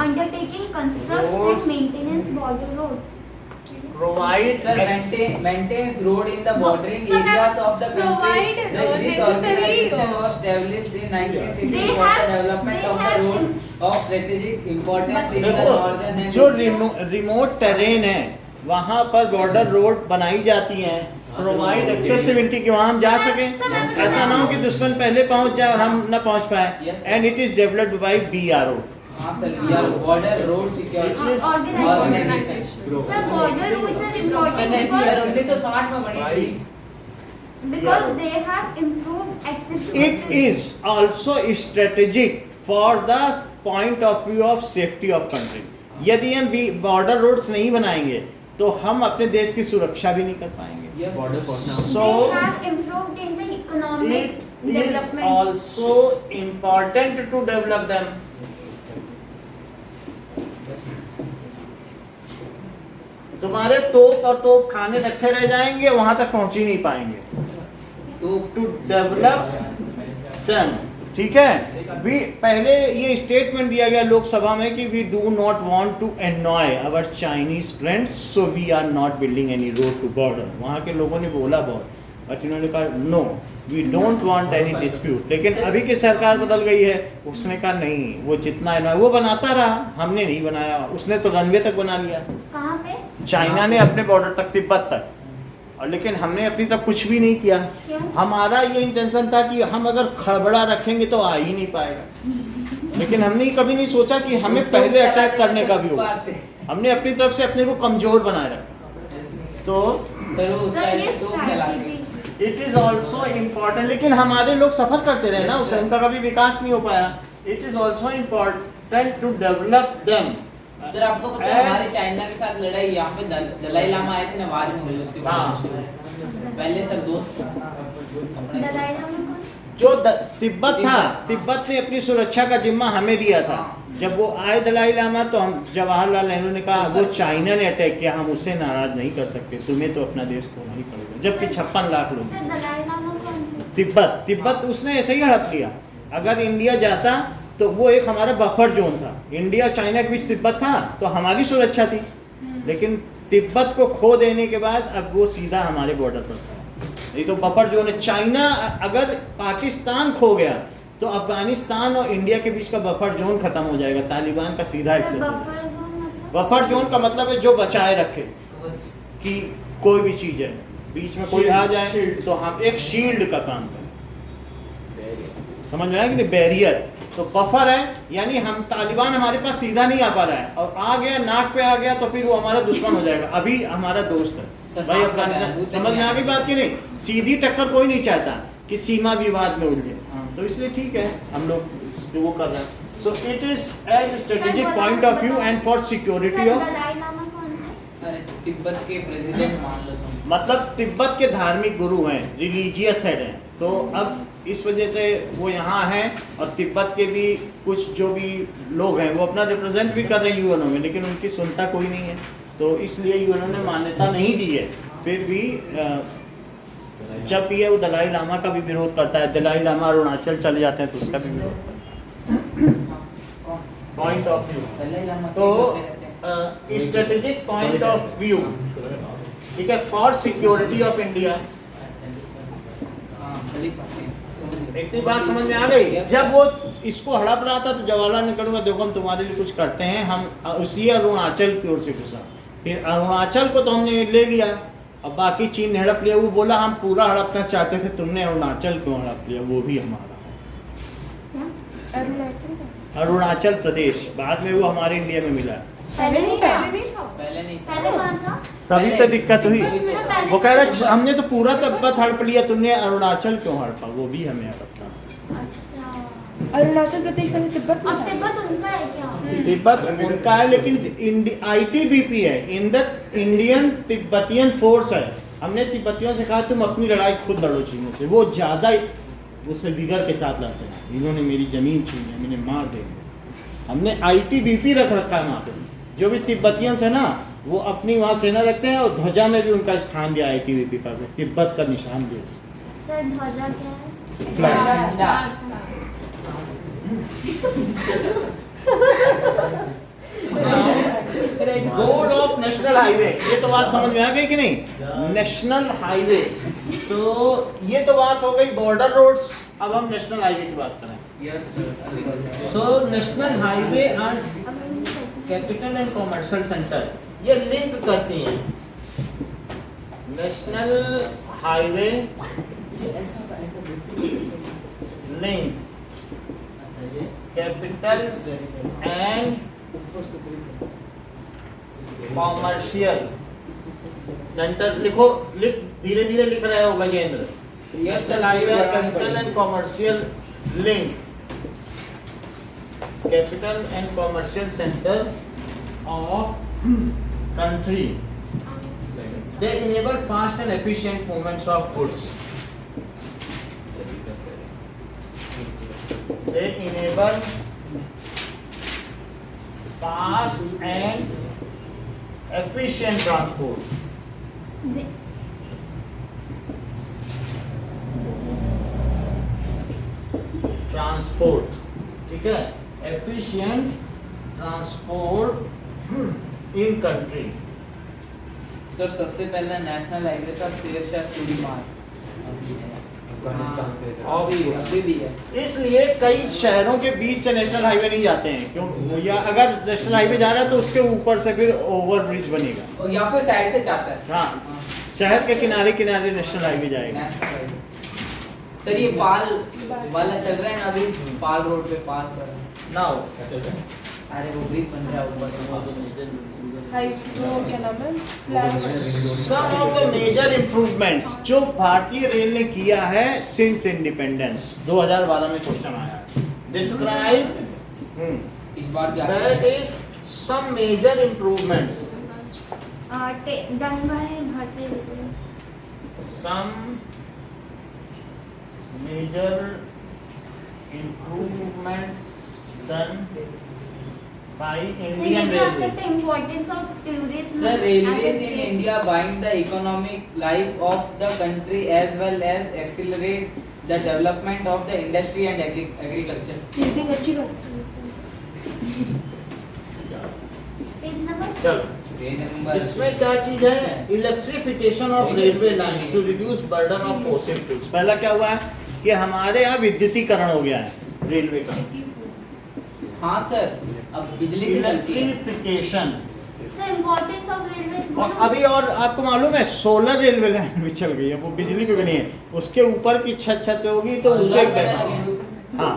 undertaking constructs Roads. and maintenance border roads. Provide Sir, maintains road in the bordering Sir, areas of the country. provide This necessary, organization was established in 1960 They for the have- development they of the have roads of strategic importance in the देखो northern and जो रिमोट टेरेन है वहाँ पर बॉर्डर रोड बनाई जाती हैं, प्रोवाइड एक्सेसिबिलिटी कि वहाँ हम जा सकें, ऐसा ना हो कि दुश्मन पहले पहुँच जाए और हम न पहुँच पाए। Yes. And it is developed by BRO। हाँ सर, यार border road security Yes. organization। Sir, border roads are important sir because 1960 में बनी थी। because they have improved accessibility. It is also strategic for the point of view of safety of country। यदि हम बॉर्डर रोड्स नहीं बनाएंगे तो हम अपने देश की सुरक्षा भी नहीं कर पाएंगे। Yes. बॉर्डर पहुंचना So they have improved in the economic it is development. also important to develop them। तुम्हारे तोप और तोप खाने रखे रह जाएंगे, वहां तक पहुंच ही नहीं पाएंगे। तो टू डेवलप देम, ठीक है। पहले ये स्टेटमेंट दिया गया लोकसभा में कि we do not want to annoy our Chinese friends so we are not building any road to border. वहाँ के लोगों ने बोला बहुत, बट इन्होंने कहा no we don't want any dispute. लेकिन अभी की सरकार बदल गई है, उसने कहा नहीं, वो जितना एनॉय वो बनाता रहा, हमने नहीं बनाया। उसने तो रनवे तक बना लिया, कहाँ पे? चाइना ने अपने बॉर्डर तक, तिब्बत तक, और लेकिन हमने अपनी तरफ कुछ भी नहीं किया। क्यों? हमारा ये इंटेंशन था कि हम अगर खड़बड़ा रखेंगे तो आ ही नहीं पाएगा, लेकिन हमने कभी नहीं सोचा कि हमें पहले अटैक करने का भी होगा। हमने अपनी तरफ से अपने को कमजोर बनाए रखा। तो सर वो उसका सर ये ऐसे सूप चला के। Strategy it is also important, लेकिन हमारे लोग सफर करते रहे ना, Yes, उससे sir. उनका कभी विकास नहीं हो पाया। It is also important to develop them. Sir आपको पता है हमारी चाइना के साथ लड़ाई यहाँ पे दलाई लामा आए थे ना, बाद में हुई उसके बाद हाँ। पहले सर दोस्त दलाई लामा कौन? जो तिब्बत था, तिब्बत ने अपनी सुरक्षा का जिम्मा हमें दिया था। जब वो आए दलाई लामा तो हम, जवाहरलाल नेहरू ने कहा वो चाइना ने अटैक किया, हम उससे नाराज नहीं कर सकते, तुम्हें तो अपना देश खोना ही पड़ेगा। जबकि 56 लाख लोग, सर दलाई लामा कौन? तिब्बत उसने ऐसे ही हड़प लिया। अगर इंडिया जाता तो वो एक हमारा बफर जोन था, इंडिया चाइना के बीच तिब्बत था तो हमारी सुरक्षा थी। लेकिन तिब्बत को खो देने के बाद अब वो सीधा हमारे बॉर्डर पर था। ये तो बफर जोन है। चाइना अगर पाकिस्तान खो गया तो अफगानिस्तान और इंडिया के बीच का बफर जोन खत्म हो जाएगा, तालिबान का सीधा सर एक्सेस हो बफर जाएगा। जोन मतलब? बफर जोन का मतलब है जो बचाए रखे कि कोई भी चीज है बीच में कोई आ जाए तो हम एक शील्ड का काम करें। समझ में आया कि बैरियर? तो बफर है, यानी हम तालिबान हमारे पास सीधा नहीं आ पा रहा है, और आ गया नाक पे आ गया तो फिर वो हमारा दुश्मन हो जाएगा। अभी हमारा दोस्त है भाई अफगानिस्तान। समझ में आ गई बात की नहीं? सीधी टक्कर कोई नहीं चाहता कि सीमा विवाद में उलझे। तो इसलिए ठीक है हम लोग वो कर रहे हैं। So it is as strategic point of view and for security sir of, Dalai Lama कौन है? अरे तिब्बत के प्रेसिडेंट मान लो तुम। मतलब तिब्बत के धार्मिक गुरु हैं, रिलीजियस हेड हैं। तो अब इस वजह से वो यहाँ हैं, और तिब्बत के भी कुछ जो भी लोग हैं वो अपना रिप्रेजेंट भी कर रहे हैं यूएनओ में, लेकिन उनकी सुनता कोई नहीं है। तो इसलिए यूएनओ ने मान्यता नहीं दी है। फिर भी जब भी है वो दलाई लामा का भी विरोध करता है। दलाई लामा अरुणाचल चले जाते हैं तो उसका भी विरोध करता है। Point of view, Dalai Lama तो स्ट्रेटेजिक पॉइंट ऑफ व्यू, ठीक है, फॉर सिक्योरिटी ऑफ इंडिया। इतनी बात समझ में आ गई? जब वो इसको हड़प रहा था तो जवाहरलाल ने कहा देखो हम तुम्हारे लिए कुछ करते हैं। हम उसी अरुणाचल की ओर से घुसा, फिर अरुणाचल को तो हमने ले लिया, अब बाकी चीन ने हड़प लिया। वो बोला हम पूरा हड़पना चाहते थे, तुमने अरुणाचल क्यों हड़प लिया? वो भी हमारा है। क्या? अरुणाचल प्रदेश बाद में वो हमारे इंडिया में मिला। पहले नहीं था? पहले नहीं था। पहले कौन था? तभी तो दिक्कत हुई। पहले- वो कह रहा हमने तो पूरा तिब्बत हड़प लिया, तुमने अरुणाचल क्यों हड़पा? वो भी हमें हड़पना। अच्छा, अरुणाचल प्रदेश में तिब्बत में अब था। तिब्बत उनका है क्या? तिब्बत उनका है, लेकिन ITBP है, इंडियन तिब्बतियन फोर्स है। हमने तिब्बतियों से कहा तुम अपनी लड़ाई खुद लड़ो चीनों से, वो ज़्यादा उससे विगर के साथ लड़ते हैं। इन्होंने मेरी ज़मीन छीनी है, मैंने मार देंगे। हमने ITBP रख रखा है वहाँ पे। जो भी तिब्बतियंस है ना वो अपनी वहाँ सेना रखते हैं, और ध्वजा में भी उनका स्थान दिया ITBP का, तिब्बत का निशान दिया उसको। सर ध्वजा क्या है? Flag. Road of national highway, ये तो बात समझ में आ गई कि नहीं? नेशनल हाईवे, तो ये तो बात हो गई बॉर्डर रोड्स। अब हम नेशनल हाईवे की बात करें। So national highway and capital and commercial centre, ये लिंक करती हैं। National highway link Capitals and commercial centre. लिखो, धीरे धीरे लिख रहे हो Gajendra. National highway capital and commercial link, capital and commercial centre of country. They enable fast and efficient movements of goods. They enable fast and efficient transport. Transport. ठीक है, efficient transport in country. Sir सबसे पहला नेशनल हाईवे था शेरशाह सूरी मार्ग, अफगानिस्तान से अभी भी है। इसलिए कई शहरों के बीच से नेशनल हाईवे नहीं जाते हैं, क्यों? या अगर नेशनल हाईवे जा रहा है तो उसके ऊपर से फिर ओवर ब्रिज बनेगा, और या फिर साइड से जाता है। हाँ, शहर के किनारे किनारे नेशनल हाईवे जाएगा। सर ये पाल वाला चल रहा है ना अभी, पाल रोड पे पाल पर, नाउ अरे वो ब्रिज बन रहा है ऊपर। वो क्या नाम है, flash. Some of the major improvements जो भारतीय रेल ने किया है सिंस इंडिपेंडेंस, 2012 में क्वेश्चन आया, डिस्क्राइब इस बार क्या that is some major improvements, done by भारतीय railway. some major improvements done by Indian Railways. Importance of tourism. Sir, railways in India bind the economic life of the country as well as accelerate the development of the industry and agriculture. Reading अच्छी कर। Page number. चलो, इसमें क्या चीज है? Electrification of railway lines to reduce burden of fossil fuels. पहला क्या हुआ है कि हमारे यहाँ विद्युतीकरण हो गया है रेलवे का। हाँ सर, अब बिजली से चलती है। Electrification, So importance of railways. और अभी और आपको मालूम है सोलर रेलवे लाइन भी चल गई है, वो बिजली पे बनी है, उसके ऊपर की छत पे होगी तो उससे हाँ,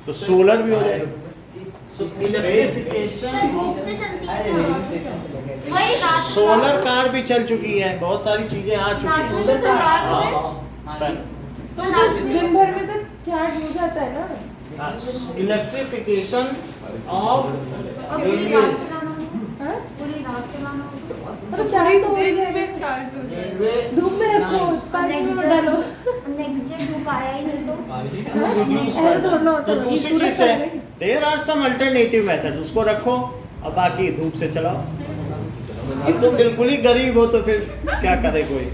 तो सोलर भी हो जाएगा। इलेक्ट्रिफिकेशन, धूप से चलती अरे है रेलवे ना। स्टेशन पे लगे। वही रात को- सोलर कार भी चल चुकी है, बहुत सारी चीजें आ चुकी हैं। सोलर तो रात में- हाँ, तो दिन भर में तो चार्ज हो जाता है ना। इलेक्ट्रिफिकेशन ऑफ और पूरी रात रेलवेज, चलाना हाँ? पूरी रात चलाना तो चार्ज तो हो दिन जाएगा। में चार्ज हो जाएगा। रेलवे धूप में रखो, लाइन्स पानी में डालो। नेक्स्ट डे धूप आया ही नहीं तो ऐसा थोड़ा ना होता तो है, ये दूसरी सूरज चीज है, पड़ रही। There are some alternative methods, उसको रखो और बाकी धूप से चलाओ। अब तुम बिल्कुल ही गरीब हो तो फिर क्या करे कोई?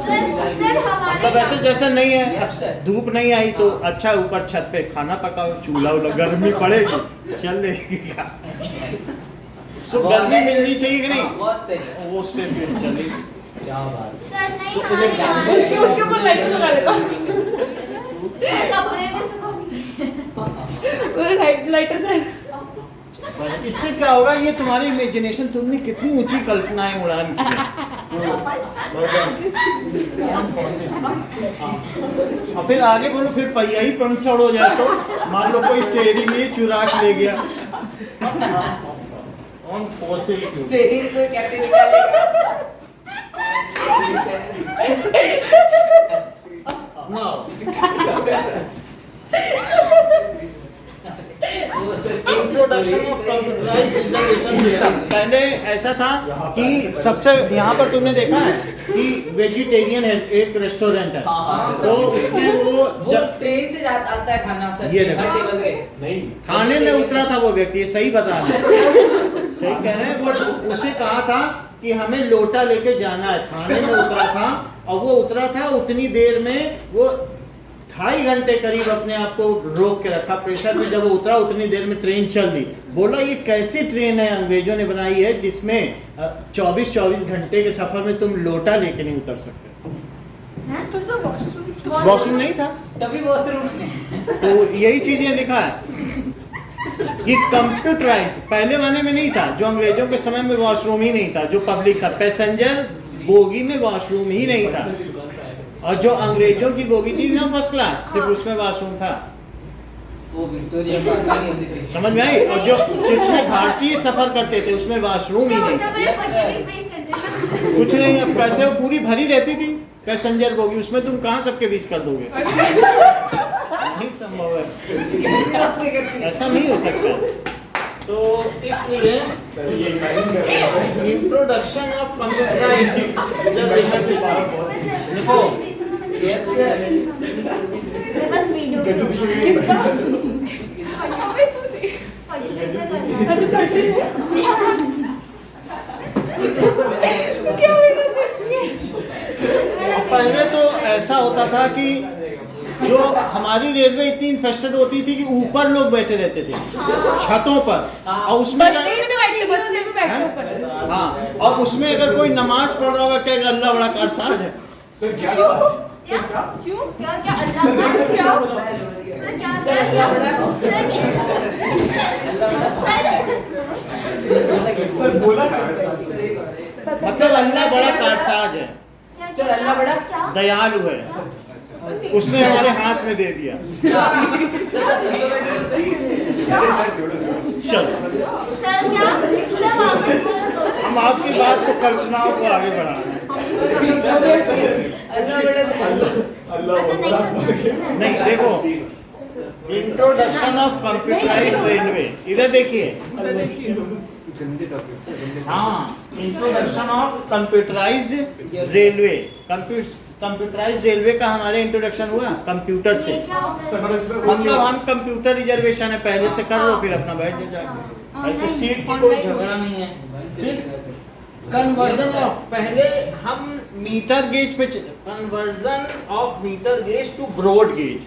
सर हमारे मतलब ऐसे जैसे नहीं है, Yes, sir. धूप नहीं आई तो अच्छा ऊपर छत पे खाना पकाओ, चूल्हा उला, गर्मी पड़ेगी चल देगा। सो गर्मी मिलनी चाहिए कि नहीं? बहुत सही। वो उससे फिर चलेगी। क्या बात है। सर नहीं तो हमारे उसे यहाँ उसके ऊपर लाइटर लगा देता हूँ। कपड़े में सुखोगी लाइटर से। इससे क्या होगा, ये तुम्हारी इमेजिनेशन, तुमने कितनी ऊंची कल्पनाएं उड़ान की। और फिर आगे बोलो, फिर पहिया ही पंक्चर हो जाए तो मान लो कोई स्टेयरिंग ही चुरा के ले गया। On fossil fuel. स्टेरिंग को कैसे निकालेगा? Now introduction of computerised reservation system. पहले ऐसा था कि सबसे यहाँ पर तुमने देखा है कि वेजिटेरियन एक रेस्टोरेंट है, तो उसमें वो जब ट्रेन से जाता आता है खाना सर, ये हर देखो। टेबल पे। नहीं खाने में उतरा था वो व्यक्ति, सही बता रहे हैं, सही कह रहे हैं। वो उसे कहा था कि हमें लोटा लेके जाना है, खाने में उतरा था और वो उतरा था उतनी देर में, वो 2.5 घंटे करीब अपने आप को रोक के रखा प्रेशर में, जब वो उतरा उतनी देर में ट्रेन चल दी। बोला ये कैसी ट्रेन है अंग्रेजों ने बनाई है जिसमें 24 घंटे के सफर में तुम लोटा लेके नहीं उतर सकते। तो सर वॉशरूम वॉशरूम नहीं था, तभी वॉशरूम में। तो यही चीजें लिखा है कि कंप्यूटराइज्ड पहले वाले में नहीं था, जो अंग्रेजों के समय में वॉशरूम ही नहीं था, जो पब्लिक था, पैसेंजर बोगी में वॉशरूम ही नहीं था, और जो अंग्रेजों की बोगी थी ना फर्स्ट क्लास, सिर्फ उसमें वॉशरूम था। वो विक्टोरिया की आसानी होती थी। समझ में आई? और जो जिसमें भारतीय सफर करते थे उसमें वॉशरूम ही नहीं था, कुछ नहीं। अब पैसे वो पूरी भरी रहती थी पैसेंजर बोगी, उसमें तुम कहाँ सबके बीच कर दोगे? नहीं संभव है, ऐसा नहीं हो सकता। तो इसलिए सर ये इमेजिन कर रहे हैं introduction of computerised reservation system देखो। Yes, sir. बस वीडियो किसका? हमें सुनिए। अच्छा करते हैं। क्या हुआ? पहले तो ऐसा होता था कि जो जो हमारी रेलवे इतनी इन्फेस्टेड होती थी कि ऊपर लोग बैठे रहते थे छतों पर, और उसमें बस में बैठते, बस में बैठते ऊपर। हाँ, और उसमें अगर कोई नमाज पढ़ रहा होगा कहेगा अल्लाह बड़ा कारसाज है। सर क्या क्या? क्यों? क्या क्या अल्लाह क्या? क्या क्या क्या सर बोला मतलब अल्लाह बड़ा कारसाज है, सर अल्लाह बड़ा दयालु है, उसने हमारे हाथ में दे दिया। चलो सर क्या सब वापस बोलो। हम आपकी बात को कल्पनाओं को आगे बढ़ा रहे हैं। अल्लाह बड़ा अच्छा नहीं देखो, इंट्रोडक्शन ऑफ कंप्यूटराइज्ड रेलवे, इधर देखिए। हाँ, introduction of computerised railway. Computerised railway का हमारे इंट्रोडक्शन हुआ कंप्यूटर से। ये क्या होता सर है? मैंने इसमें मतलब हम कंप्यूटर रिजर्वेशन है पहले से कर लो, फिर अपना बैठ जाओ। ऐसे सीट की कोई झगड़ा नहीं है। फिर कन्वर्जन ऑफ, पहले हम मीटर गेज पे, conversion of metre gauge to broad gauge.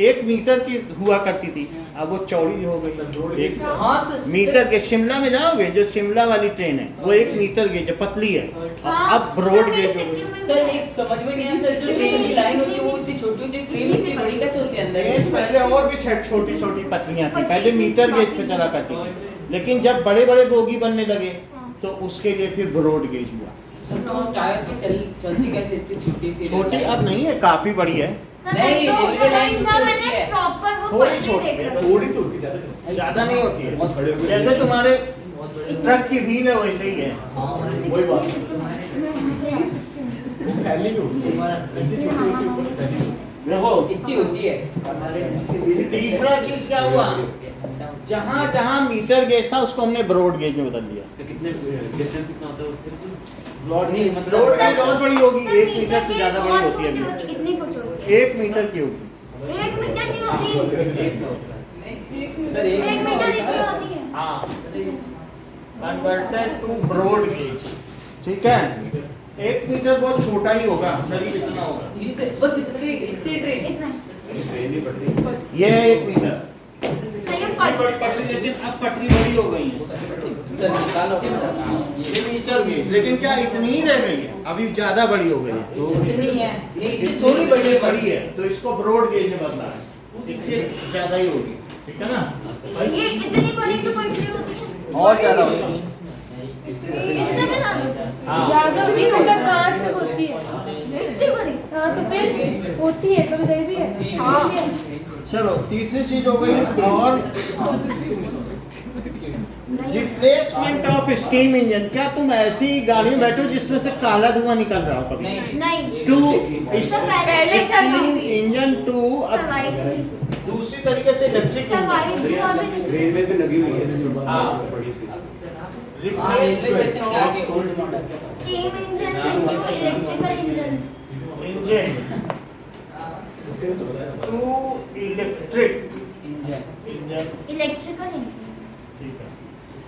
1 metre की हुआ करती थी, अब वो चौड़ी हो गई। एक हाँ सर मीटर के शिमला में जाओगे, जो शिमला वाली ट्रेन है वो 1 मीटर गेज है, पतली है, और अब ब्रॉड गेज हो गई। सर एक समझ में नहीं आया सर, जो ट्रेन की लाइन होती है वो इतनी छोटी होती है, ट्रेन इतनी बड़ी कैसे होती है अंदर ट्रेन से? पहले और भी छोटी छोटी पटरियां थी, पहले मीटर गेज पे चला करती थी, लेकिन जब बड़े बड़े बोगी बनने लगे तो उसके लिए फिर ब्रॉड गेज हुआ। सर तो उस टायर की चलती कैसे इतनी छोटी सी? छोटी अब नहीं है, काफी बड़ी है, सर नहीं, तो रेलवे लाइन सर छोटी मैंने होती है। प्रॉपर वो थोड़ी पढ़ के छोटी देखा। है, थोड़ी सी होती है, ज्यादा नहीं होती है। बहुत बड़े बड़े जैसे तुम्हारे ट्रक की व्हील है वैसे ही है। वही बात फैली भी होती है, ऐसी छोटी होती है ऊपर फैली होती देखो इतनी होती है। तीसरा चीज क्या हुआ, जहाँ जहाँ मीटर गेज था उसको हमने ब्रॉड गेज में बदल दिया। कितने डिस्टेंस कितना होता है उसके? ब्रॉड की ब्रॉड मतलब गेज और बड़ी होगी, सर, 1 मीटर से ज्यादा बड़ी होती है छोटी अभी। कितनी कुछ होती 1 मीटर की होगी। 1 मीटर की होती सर 1 मीटर इतनी होती है। हाँ, कन्वर्टेड टू ब्रॉड गेज, ठीक है। 1 मीटर बहुत छोटा ही होगा, करीब इतना होगा। बस इतनी इतनी ट्रेन इतना है, ट्रेन ही पड़ती है। ये है 1 मीटर। सही है बड़ी पटरी, लेकिन अब पटरी बड़ी हो गई है। सर निकालो ये मीटर गेज, लेकिन क्या इतनी ही रह गई है, अभी ज्यादा बड़ी हो गई है। तो इतनी है, ये इससे थोड़ी बड़ी है बड़ी है, तो इसको ब्रॉड गेज में बदला है, इससे ज्यादा ही होगी, ठीक है ना। ये इतनी बड़ी तो कोई ट्रेन होती है और ज्यादा होगा। इससे भी ज्यादा हाँ, ज्यादा भी मतलब कांच तक होती है। इतनी बड़ी हाँ तो फिर होती है, कभी कहीं भी है। हाँ। चलो तीसरी चीज हो गई, और रिप्लेसमेंट ऑफ स्टीम इंजन। क्या तुम ऐसी गाड़ी में बैठो जिसमें से काला धुआं निकल रहा हो कभी? नहीं नहीं टू पहले स्टीम इंजन टू, सवारी दूसरी तरीके से इलेक्ट्रिक सवारी इंजन। हुआ भी नहीं। रेलवे पे लगी हुई है हाँ। बड़ी सी। हाँ रेलवे स्टेशन के आगे old model steam engine to electrical engine engine to electric engine. Engine, electrical engine ठीक है।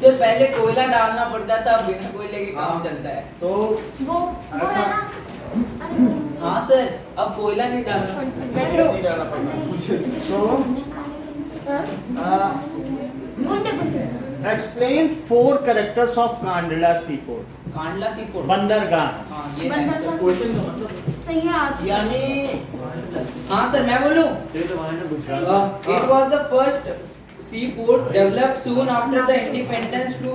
सर पहले कोयला डालना पड़ता था, अब बिना कोयले के काम चलता है। तो वो है ना अरे हाँ सर अब कोयला नहीं डालना। नहीं डालना पड़ता। गुंडे गुंडे explain 4 characters of Kandla C port, Kandla C port. बंदरगाह। हाँ ये बंदर का क्वेश्चन का मतलब सही है आज यानी हाँ सर मैं बोलूँ सिर्फ तो वहाँ ना Gujarat it was the first seaport developed soon after the independence to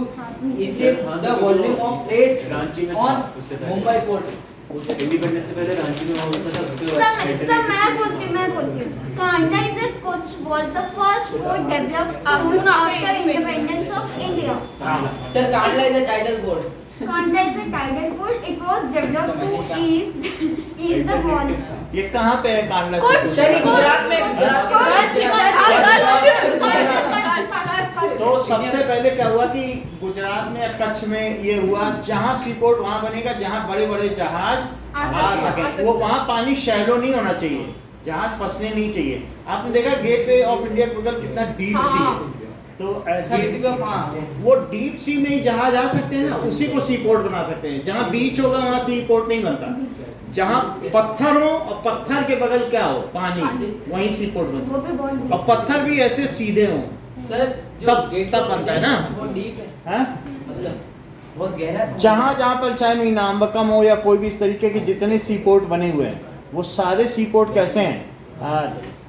ease the volume of trade Ranchi में on था, उससे पहले। Mumbai port. इंडिपेंडेंस से पहले रांची में हुआ था, उसके सब मैं बोलती हूँ कांडा इज अ कुछ was the first port developed Soon after after independence of India Sir Kandla is a tidal port. Kandla is a tidal port it was developed to ease the wall ये कहाँ पे है कांडला सी कुछ पोर्ट? सर ये गुजरात में गुजरात तो सबसे पहले क्या हुआ कि गुजरात में, कच्छ में ये हुआ, जहाँ सी पोर्ट वहाँ बनेगा जहाँ बड़े बड़े जहाज आ सके। वो वहाँ पानी शैलो नहीं होना चाहिए, जहाज फंसने नहीं चाहिए। आपने देखा गेटवे ऑफ इंडिया पोर्टल कितना डीप सी है, तो ऐसा वो डीप सी में ही जहाज आ सकते हैं ना, उसी को सी पोर्ट बना सकते हैं। जहाँ बीच होगा वहाँ सी पोर्ट नहीं बनता। जहाँ पत्थर हो और पत्थर के बगल क्या हो, पानी, वहीं सी पोर्ट बन वो सकता भी बहुत है। और पत्थर भी ऐसे सीधे हो, सर जो तब- गेट तब बनता है ना। वो डीप है, हैं? मतलब बहुत गहरा समुद्र जहाँ जहाँ पर चाहे मीनाम्बकम हो या कोई भी इस तरीके के जितने सी पोर्ट बने हुए हैं, वो सारे सी पोर्ट कैसे हैं,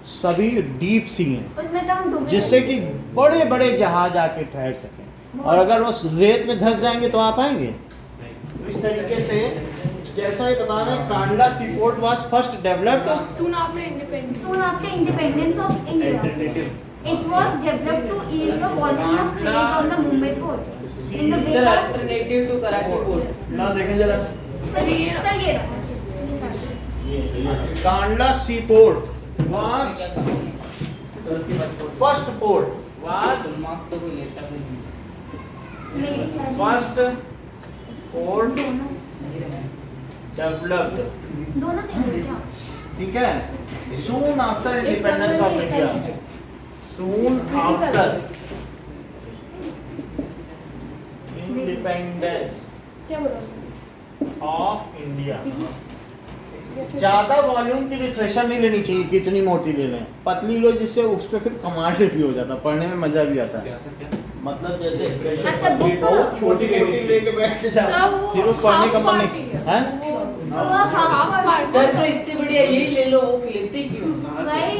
सभी डीप सी हैं, उसमें तो हम डूबे जिससे कि बड़े बड़े जहाज आके ठहर सकें। और अगर वो रेत में धंस जाएंगे तो आप आएंगे। तो इस तरीके से जैसा ही बता रहे हैं, कांडला सी port was first developed Soon after independence. Soon after independence of India, Alternative. it was developed to ease the volume of trade on the Mumbai port. In the sir wake of alternative to Karachi port. ना देखें जरा, सर ये रहा। कांडला सी port was first port was marks तो कोई लेता नहीं। मेरी है। फर्स्ट पोर्ट दोनों डेवलप्ड, दोनों देंगे क्या? ठीक है, soon after independence of India, soon after independence क्या बोल रहा ऑफ इंडिया। ज्यादा वॉल्यूम की भी प्रेशर नहीं लेनी चाहिए कि इतनी मोटी ले लें, पतली लो, जिससे उस पर फिर कमांड भी हो जाता, पढ़ने में मजा भी आता है। क्या सर क्या? मतलब जैसे प्रेशर अच्छा, बुक बहुत छोटी मोटी लेके बैठ सर, जाओ, वो फिर वो पढ़ने का half मन part नहीं ही है। है। तो हाफ part सर तो इससे बढ़िया यही ले लो, वो लेते क्यों? भाई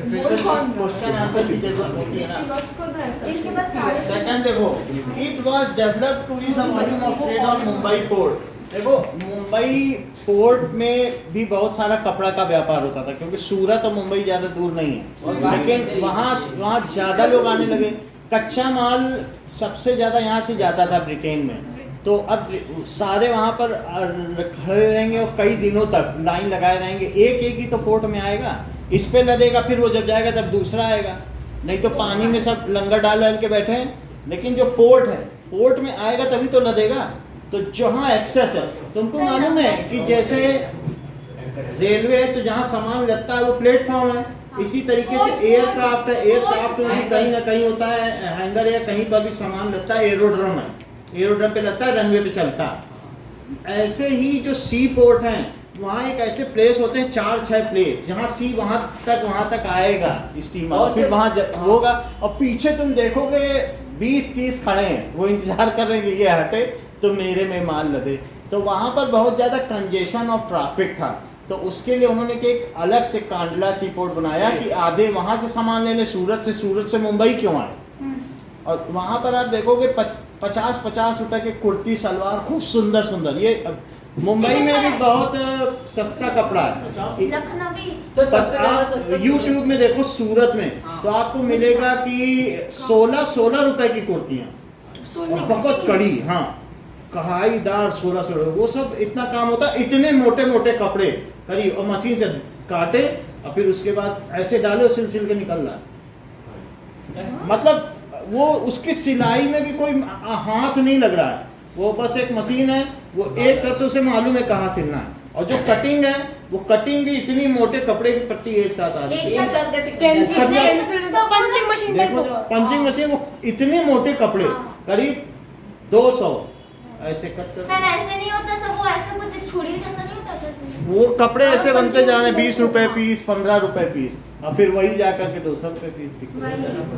क्वेश्चन आंसर की जरूरत होती है इसके ना। बाद कब है सर? इसके बाद सारे सेकंड देखो, it was developed to ease the volume of trade on Mumbai port. देखो मुंबई पोर्ट में भी बहुत सारा कपड़ा का व्यापार होता था, क्योंकि सूरत और मुंबई ज्यादा दूर नहीं है, लेकिन वहाँ ज्यादा लोग आने लगे। कच्चा माल सबसे ज्यादा यहाँ से जाता था ब्रिटेन में, तो अब सारे वहाँ पर खड़े रहेंगे और कई दिनों तक लाइन लगाए रहेंगे, एक एक ही तो पोर्ट में आएगा, इस पे लदेगा, फिर वो जब जाएगा तब दूसरा आएगा, नहीं तो पानी में सब लंगर डाल के बैठे हैं। लेकिन जो पोर्ट है, पोर्ट में आएगा तभी तो लदेगा। तो जहाँ एक्सेस है, तुमको मालूम है कि जैसे रेलवे है तो जहाँ सामान लगता है वो प्लेटफॉर्म है, इसी तरीके से एयरक्राफ्ट है, एयरक्राफ्ट में भी कहीं ना कहीं होता है हैंगर, या कहीं पर भी सामान लगता है, एरोड्रम है, एरोड्रम पे लगता है, रनवे पे चलता है। ऐसे ही जो सी पोर्ट हैं, वहाँ एक ऐसे प्लेस होते हैं 4-6 प्लेस, जहाँ सी वहाँ तक आएगा स्टीमर, और फिर सिर्फ- वहाँ होगा, और पीछे तुम देखोगे 20-30 खड़े हैं, वो इंतजार कर रहे हैं कि ये हटे तो मेरे में माल लदे। तो वहाँ पर बहुत ज़्यादा कंजेशन ऑफ ट्रैफिक था, तो उसके लिए उन्होंने एक अलग से कांडला सी पोर्ट बनाया कि आधे वहाँ से सामान लेने सूरत से मुंबई क्यों आए। और वहाँ पर आप देखोगे 50-50 रुपए के कुर्ती सलवार खूब सुंदर सुंदर, ये मुंबई में भी बहुत सस्ता कपड़ा है। लखनवी सर सबसे ज्यादा सस्ता यूट्यूब में देखो सूरत में, तो आपको मिलेगा कि 16 रुपए की कुर्तियाँ, और बहुत कड़ी, हाँ कढ़ाईदार 16 वो सब इतना काम होता है, इतने मोटे मोटे कपड़े करीब, और मशीन से काटे और फिर उसके बाद ऐसे डाले और सिल के निकल रहा है। मतलब वो उसकी सिलाई में भी कोई हाथ नहीं लग रहा है, वो बस एक मशीन है, वो एक तरफ से उसे मालूम है कहाँ सिलना है। और जो कटिंग है, वो कटिंग भी इतनी मोटे कपड़े की पट्टी एक साथ आ रही है। एक साथ कैसे स्टेंसिल कैसे- पंचिंग मशीन टाइप देखो होगा। पंचिंग मशीन, वो इतने मोटे कपड़े करीब 200 ऐसे कट कर, सर ऐसे नहीं होता सर, वो ऐसे कुछ छुरी जैसा नहीं होता सर। वो कपड़े ऐसे बनते जा रहे हैं 20 रुपए पीस, 15 रुपए पीस, और फिर वही जाकर के 200 रुपए पीस बिकते हैं।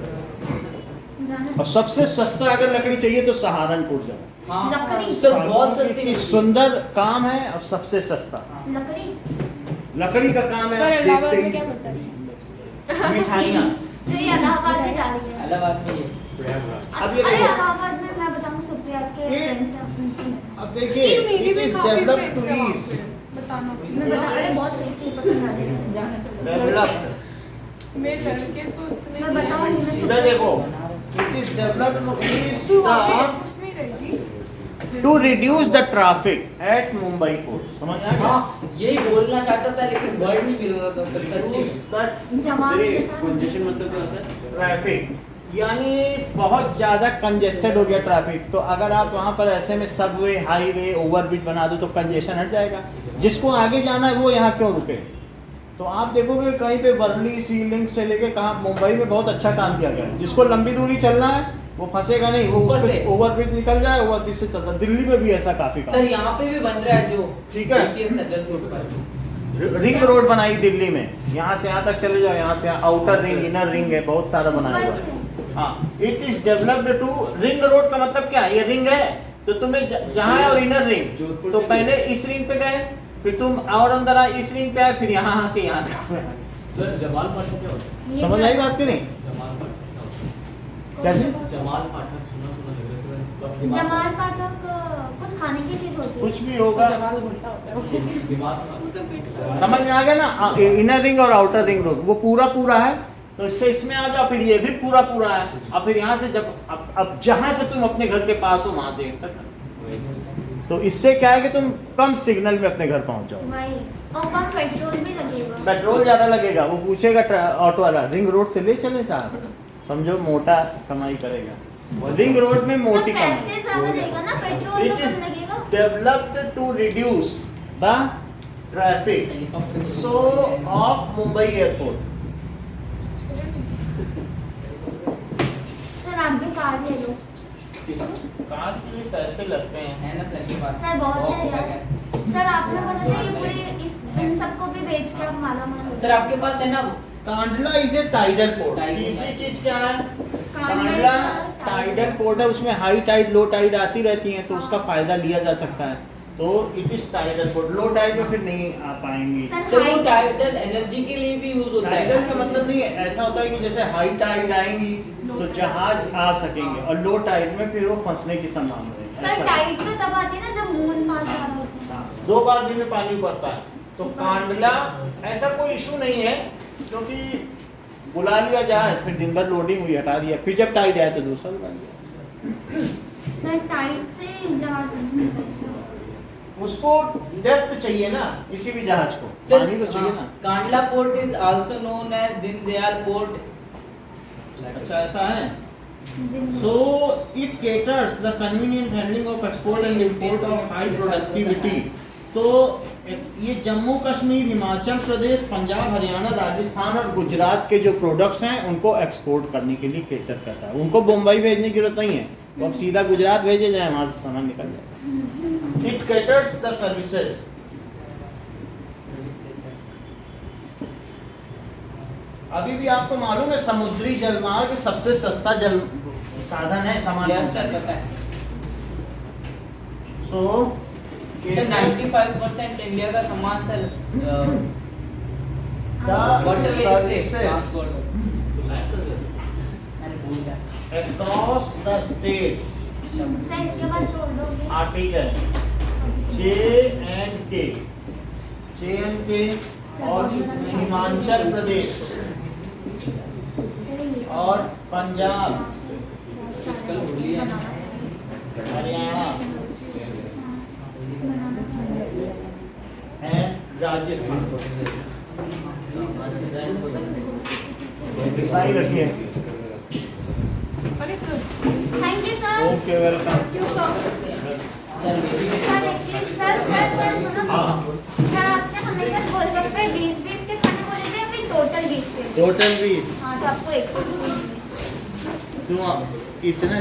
और सबसे सस्ता अगर लकड़ी चाहिए तो सहारनपुर जाओ, हाँ लकड़ी। सर बहुत सस्ती इतनी मिलती है। सुंदर काम है और सबसे सस्ता लकड़ी लकड़ी का काम है। सर आप इलाहाबाद देखते में ही क्या मिलता है? मिठाइयाँ। सर ये इलाहाबाद में जा रही है। इलाहाबाद में ये अब ये अरे देखो, इलाहाबाद में मैं बताऊँ सुप्रिया के ये- फ्रेंड्स हैं उनसे मिलना। अब देखिए ये मेरी it भी is काफी developed friends to हैं वहाँ ease, पे। बताना मैं बता अरे बहुत सही पसंद आ रही है। developed। मेरे लड़के तो इतने मैं बताऊंगी मैं इधर देखो, it is developed to ease तू आगे the उसमें ही रहेगी। to reduce the traffic at Mumbai port। समझ आ गया? हाँ यही बोलना चाहता था लेकिन वर्ड नहीं मिल रहा था सर सच्ची Reduce the जवान सर ये के साथ- कंजेशन मतलब क्या होता है? ट्रैफिक, यानी बहुत ज़्यादा कंजेस्टेड हो गया ट्रैफिक, तो अगर आप वहाँ पर ऐसे में सबवे, हाईवे, ओवरब्रिज बना दो तो कंजेशन हट जाएगा। जिसको आगे जाना है वो यहाँ क्यों रुके। तो आप देखोगे कहीं पे वर्ली सी लिंक से लेके कहाँ मुंबई में बहुत अच्छा काम किया गया है। जिसको लंबी दूरी चलना है वो फंसेगा नहीं, वो ऊपर उस पे से। ओवरब्रिज निकल जाए, ओवरब्रिज से चलता। दिल्ली में भी ऐसा काफी काम। सर यहाँ पे भी बन रहा है जो ठीक है। DPS सज्जन के ऊपर। रिंग रोड बनाई दिल्ली में, यहाँ से यहाँ तक चले जाओ, यहाँ से आउटर रिंग, इनर रिंग है, बहुत सारा बनाया हुआ है। हाँ, it is developed to ring road का मतलब क्या है? ये रिंग है तो तुम्हें जहाँ है और इनर रिंग, जोधपुर तो से पहले इस रिंग पे गए, फिर तुम और अंदर आए, इस रिंग पे आए, फिर यहाँ आके यहाँ सर जमाल पाठक क्या होता है? समझ आई बात की नहीं? जमाल पाठक क्या चीज? जमाल पाठक सुना सुना लग रहा है सर। जमाल पाठक कुछ खाने की चीज होती है। कुछ भी होगा, जमाल घुलता होता है वो। दिमाग समझ में आ गया ना? इनर रिंग और आउटर रिंग रोड वो पूरा है, तो इससे इसमें आ जाओ, फिर ये भी पूरा है, अब फिर यहाँ से जब अब जहाँ से तुम अपने घर के पास हो वहां से enter करना। तो इससे क्या है कि तुम कम सिग्नल में अपने घर पहुंच जाओ। वही, और कम पेट्रोल भी लगेगा। पेट्रोल ज्यादा लगेगा, वो पूछेगा ऑटो वाला रिंग रोड से ले चले साहब, समझो मोटा कमाई करेगा। रिंग रोड में मोटी सब कमाई। पैसे ज्यादा देगा ना, पेट्रोल तो It is कम लगेगा। developed to reduce the traffic so of Mumbai airport. Sir आप भी कार ले लो। कार के लिए पैसे लगते हैं। है ना सर के पास? सर बहुत है Volkswagen। यार। सर आपने बोला था ये पूरे इन सबको भी बेच के आप माला माल हो सर आपके पास है ना? Kandla is a tidal port. Tidal तीसरी है। चीज क्या है? Kandla Kandla tidal tidal port है, उसमें हाई टाइड लो टाइड आती रहती है, तो उसका फायदा लिया जा सकता है। तो it is tidal port. Low tide में फिर नहीं आ पाएंगी। सर सर वो हाई टाइडल एनर्जी के लिए भी यूज होता टाइडल है। का मतलब नहीं है, ऐसा होता है कि जैसे हाई टाइड आएंगी तो जहाज आ सकेंगे, और लो टाइड में फिर वो फंसने की संभावना है। सर ऐसा टाइट तो तब आती है ना जब मून पास आ रहा होता है। 2 बार दिन में पानी पड़ता है। तो कांडला ऐसा कोई इशू नहीं है, क्योंकि बुला लिया जाए, फिर दिन भर लोडिंग हुई, हटा दिया, फिर जब टाइड आए तो दूसरा लगा दिया। सर टाइट से जहाज उसको डेप्थ चाहिए ना, किसी भी जहाज को सर पानी तो चाहिए ना। Kandla port is also known as Deendayal port. अच्छा ऐसा है। So it caters the convenient handling of export and import of high productivity. तो ये जम्मू कश्मीर, हिमाचल प्रदेश, पंजाब, हरियाणा, राजस्थान और गुजरात के जो प्रोडक्ट्स हैं उनको एक्सपोर्ट करने के लिए केटर करता है। उनको मुंबई भेजने की जरूरत नहीं है, वो अब सीधा गुजरात भेजे जाए, वहां से सामान निकल जाए। It caters the services. अभी भी आपको मालूम है समुद्री जलमार्ग सबसे सस्ता जल साधन है सामान यस सर पता है। सो सर 95% इंडिया का सामान सर the वाटरवेज से services transport across the states sir इसके बाद छोड़ दोगे। आर्टिकल J&K और हिमाचल प्रदेश और पंजाब, कल होली है। हरियाणा एंड राजस्थान दिखाई रखिए। अरे sir thank you sir. Okay welcome. क्यों सर? सर एक चीज सर सुनो। हाँ। सर आपसे हमने कल गोलगप्पे 20 के खाने बोले थे, अभी टोटल 20 के। टोटल 20। हाँ तो आपको एक तुम इतना